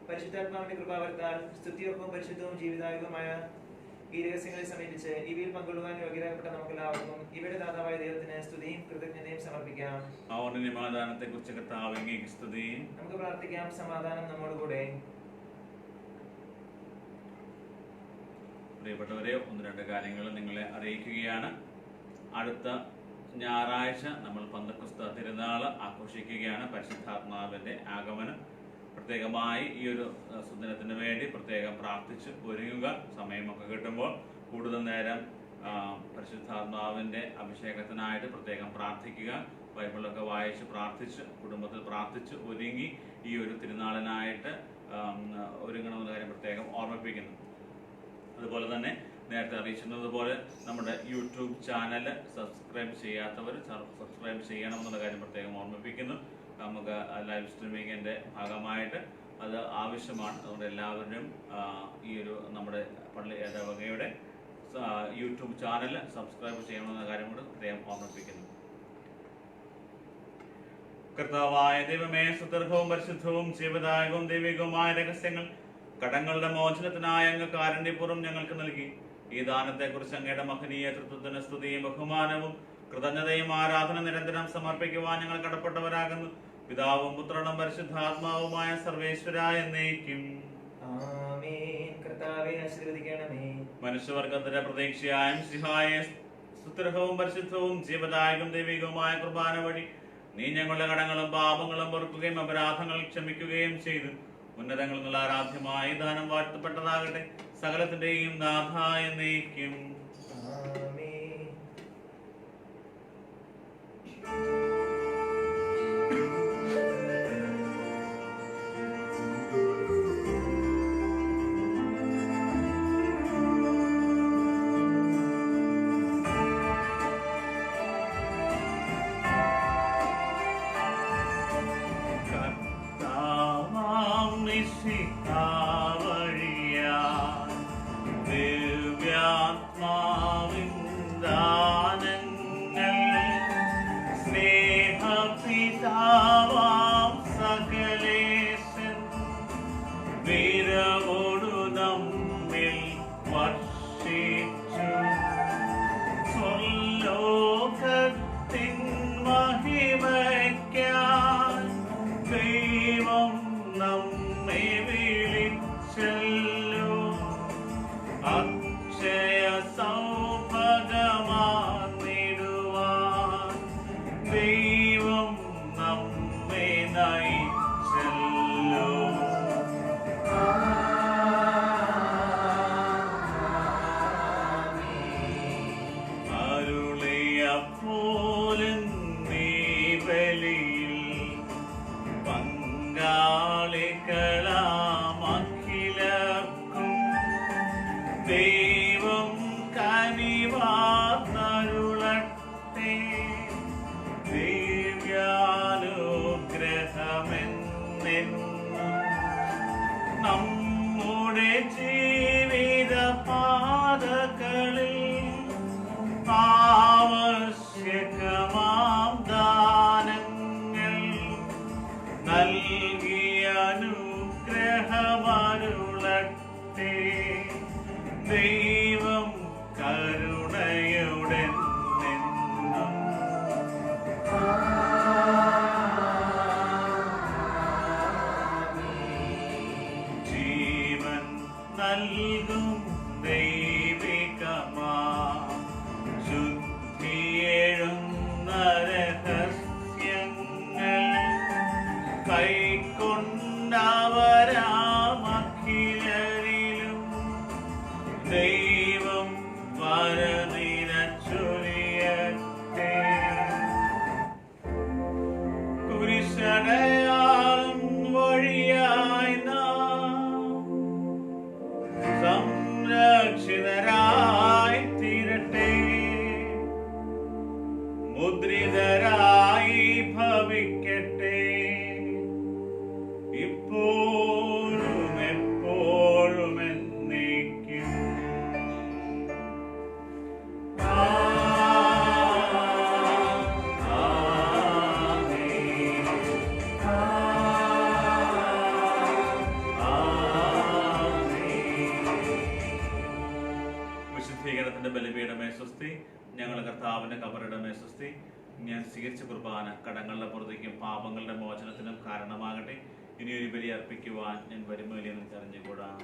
പരിശുദ്ധാത്മാവിന്റെ കൃപാവരത്താൽ സ്തുതിയോഗ്യവും പരിശുദ്ധവും ജീവിതായുഗവുമായ ഈ രഹസ്യങ്ങളെ സമീപിച്ച് ഇവയിൽ പങ്കൊള്ളുവാൻ യോഗ്യരാകപ്പെട്ട നമുക്കെല്ലാവർക്കും ഇവയുടെ ദാതാവായ ദൈവത്തിന് സ്തുതിയും കൃതജ്ഞതയും സമർപ്പിക്കാം. അവന്റെ സമാധാനത്തെ കുറിച്ച് കർത്താവേ സ്തുതി. നമുക്ക് പ്രാർത്ഥിക്കാം. സമാധാനം നമ്മോടുകൂടെ. പ്രിയപ്പെട്ടവരെ, ഒന്ന് രണ്ട് കാര്യങ്ങൾ നിങ്ങളെ അറിയിക്കുകയാണ്. അടുത്ത ഞായറാഴ്ച നമ്മൾ പന്തക്കുസ്ത തിരുനാൾ ആഘോഷിക്കുകയാണ്. പരിശുദ്ധാത്മാവിന്റെ ആഗമനം. പ്രത്യേകമായി ഈ ഒരു സുദിനത്തിന് വേണ്ടി പ്രത്യേകം പ്രാർത്ഥിച്ച് ഒരുങ്ങുക. സമയമൊക്കെ കിട്ടുമ്പോൾ കൂടുതൽ നേരം പരിശുദ്ധാത്മാവിന്റെ അഭിഷേകത്തിനായിട്ട് പ്രത്യേകം പ്രാർത്ഥിക്കുക. ബൈബിളൊക്കെ വായിച്ച് പ്രാർത്ഥിച്ച് കുടുംബത്തിൽ പ്രാർത്ഥിച്ച് ഒരുങ്ങി ഈ ഒരു തിരുനാളിനായിട്ട് ഒരുങ്ങണമെന്ന കാര്യം പ്രത്യേകം ഓർമ്മിപ്പിക്കുന്നു. അതുപോലെ തന്നെ നേരത്തെ അറിയിച്ചിരുന്നതുപോലെ നമ്മുടെ യൂട്യൂബ് ചാനൽ സബ്സ്ക്രൈബ് ചെയ്യാത്തവർ സബ്സ്ക്രൈബ് ചെയ്യണമെന്നുള്ള കാര്യം പ്രത്യേകം ഓർമ്മിപ്പിക്കുന്നു. നമുക്ക് ലൈവ് സ്ട്രീമിങ്ങിൻ്റെ ഭാഗമായിട്ട് അത് ആവശ്യമാണ്. അതുകൊണ്ട് എല്ലാവരും ഈ ഒരു നമ്മുടെ പള്ളി ഇടവകയുടെ യൂട്യൂബ് ചാനൽ സബ്സ്ക്രൈബ് ചെയ്യണമെന്ന കാര്യം കൂടെ പ്രത്യേകം ഓർമ്മിപ്പിക്കുന്നു. കർത്താവായ ദൈവമേ, സുദീർഘവും പരിശുദ്ധവും ജീവദായകവും ദൈവികവുമായ രഹസ്യങ്ങൾ കടങ്ങളുടെ മോചനത്തിനായ അങ്ങ് കാരുണ്യപൂർവ്വം ഞങ്ങൾക്ക് നൽകി. ഈ ദാനത്തെക്കുറിച്ച് അങ്ങയുടെ മഹനീയ തൃത്വത്തിന് സ്തുതിയും ബഹുമാനവും കൃതജ്ഞതയും ആരാധന നിരന്തരം സമർപ്പിക്കുവാൻ ഞങ്ങൾ കടപ്പെട്ടവരാകുന്നു. പിതാവും പുത്രനും പരിശുദ്ധാത്മാവുമായ സർവേശ്വരായ എന്നേക്കും ആമേൻ. കർത്താവേ ആശീർവദിക്കണമേ. മനുഷ്യവർഗത്തിന്റെ പ്രതീക്ഷയായ സിഹായ സുദീർഘവും പരിശുദ്ധവും ജീവദായകവും ദൈവികവുമായ കുർബാന വഴി നീ ഞങ്ങളുടെ കടങ്ങളും പാപങ്ങളും പൊറുക്കുകയും അപരാധങ്ങൾ ക്ഷമിക്കുകയും ചെയ്തു. ഉന്നതങ്ങളിൽ നിന്നുള്ള ആരാധ്യമായ ദാനം വാഴ്ത്തപ്പെട്ടതാകട്ടെ. സകലത്തിന്റെയും നാഥ എന്നേക്കും ആമേൻ. നമ്മുടെ ജീവിത പാതകളിൽ ആവശ്യകമാം ദാനങ്ങൾ നൽകിയ അനുഗ്രഹമരുളട്ടെ. ദൈവം കരുണയുടെ കരനിരച്ചൊരിയട്ടെ. കുരിശടയാളം വഴിയായി നാം സംരക്ഷിതരായി തീരട്ടെ. മുദ്രിതരായി ഭവിക്കട്ടെ. ഇപ്പോഴും എപ്പോഴും എന്നേക്കും. വിശുദ്ധീകരണത്തിന്റെ ബലിപീഠമേ സ്വസ്തി. ഞങ്ങൾ കർത്താവിന്റെ കബറിടമേ സ്വസ്തി. ഞാൻ സ്വീകരിച്ച കുർബാന കടങ്ങളുടെ പുറത്തേക്കും പാപങ്ങളുടെ മോചനത്തിനും കാരണമാകട്ടെ. ഇനിയൊരു ബലി അർപ്പിക്കുവാൻ ഞാൻ വരുമോ ഇല്ലെന്ന് അറിഞ്ഞുകൂടാ.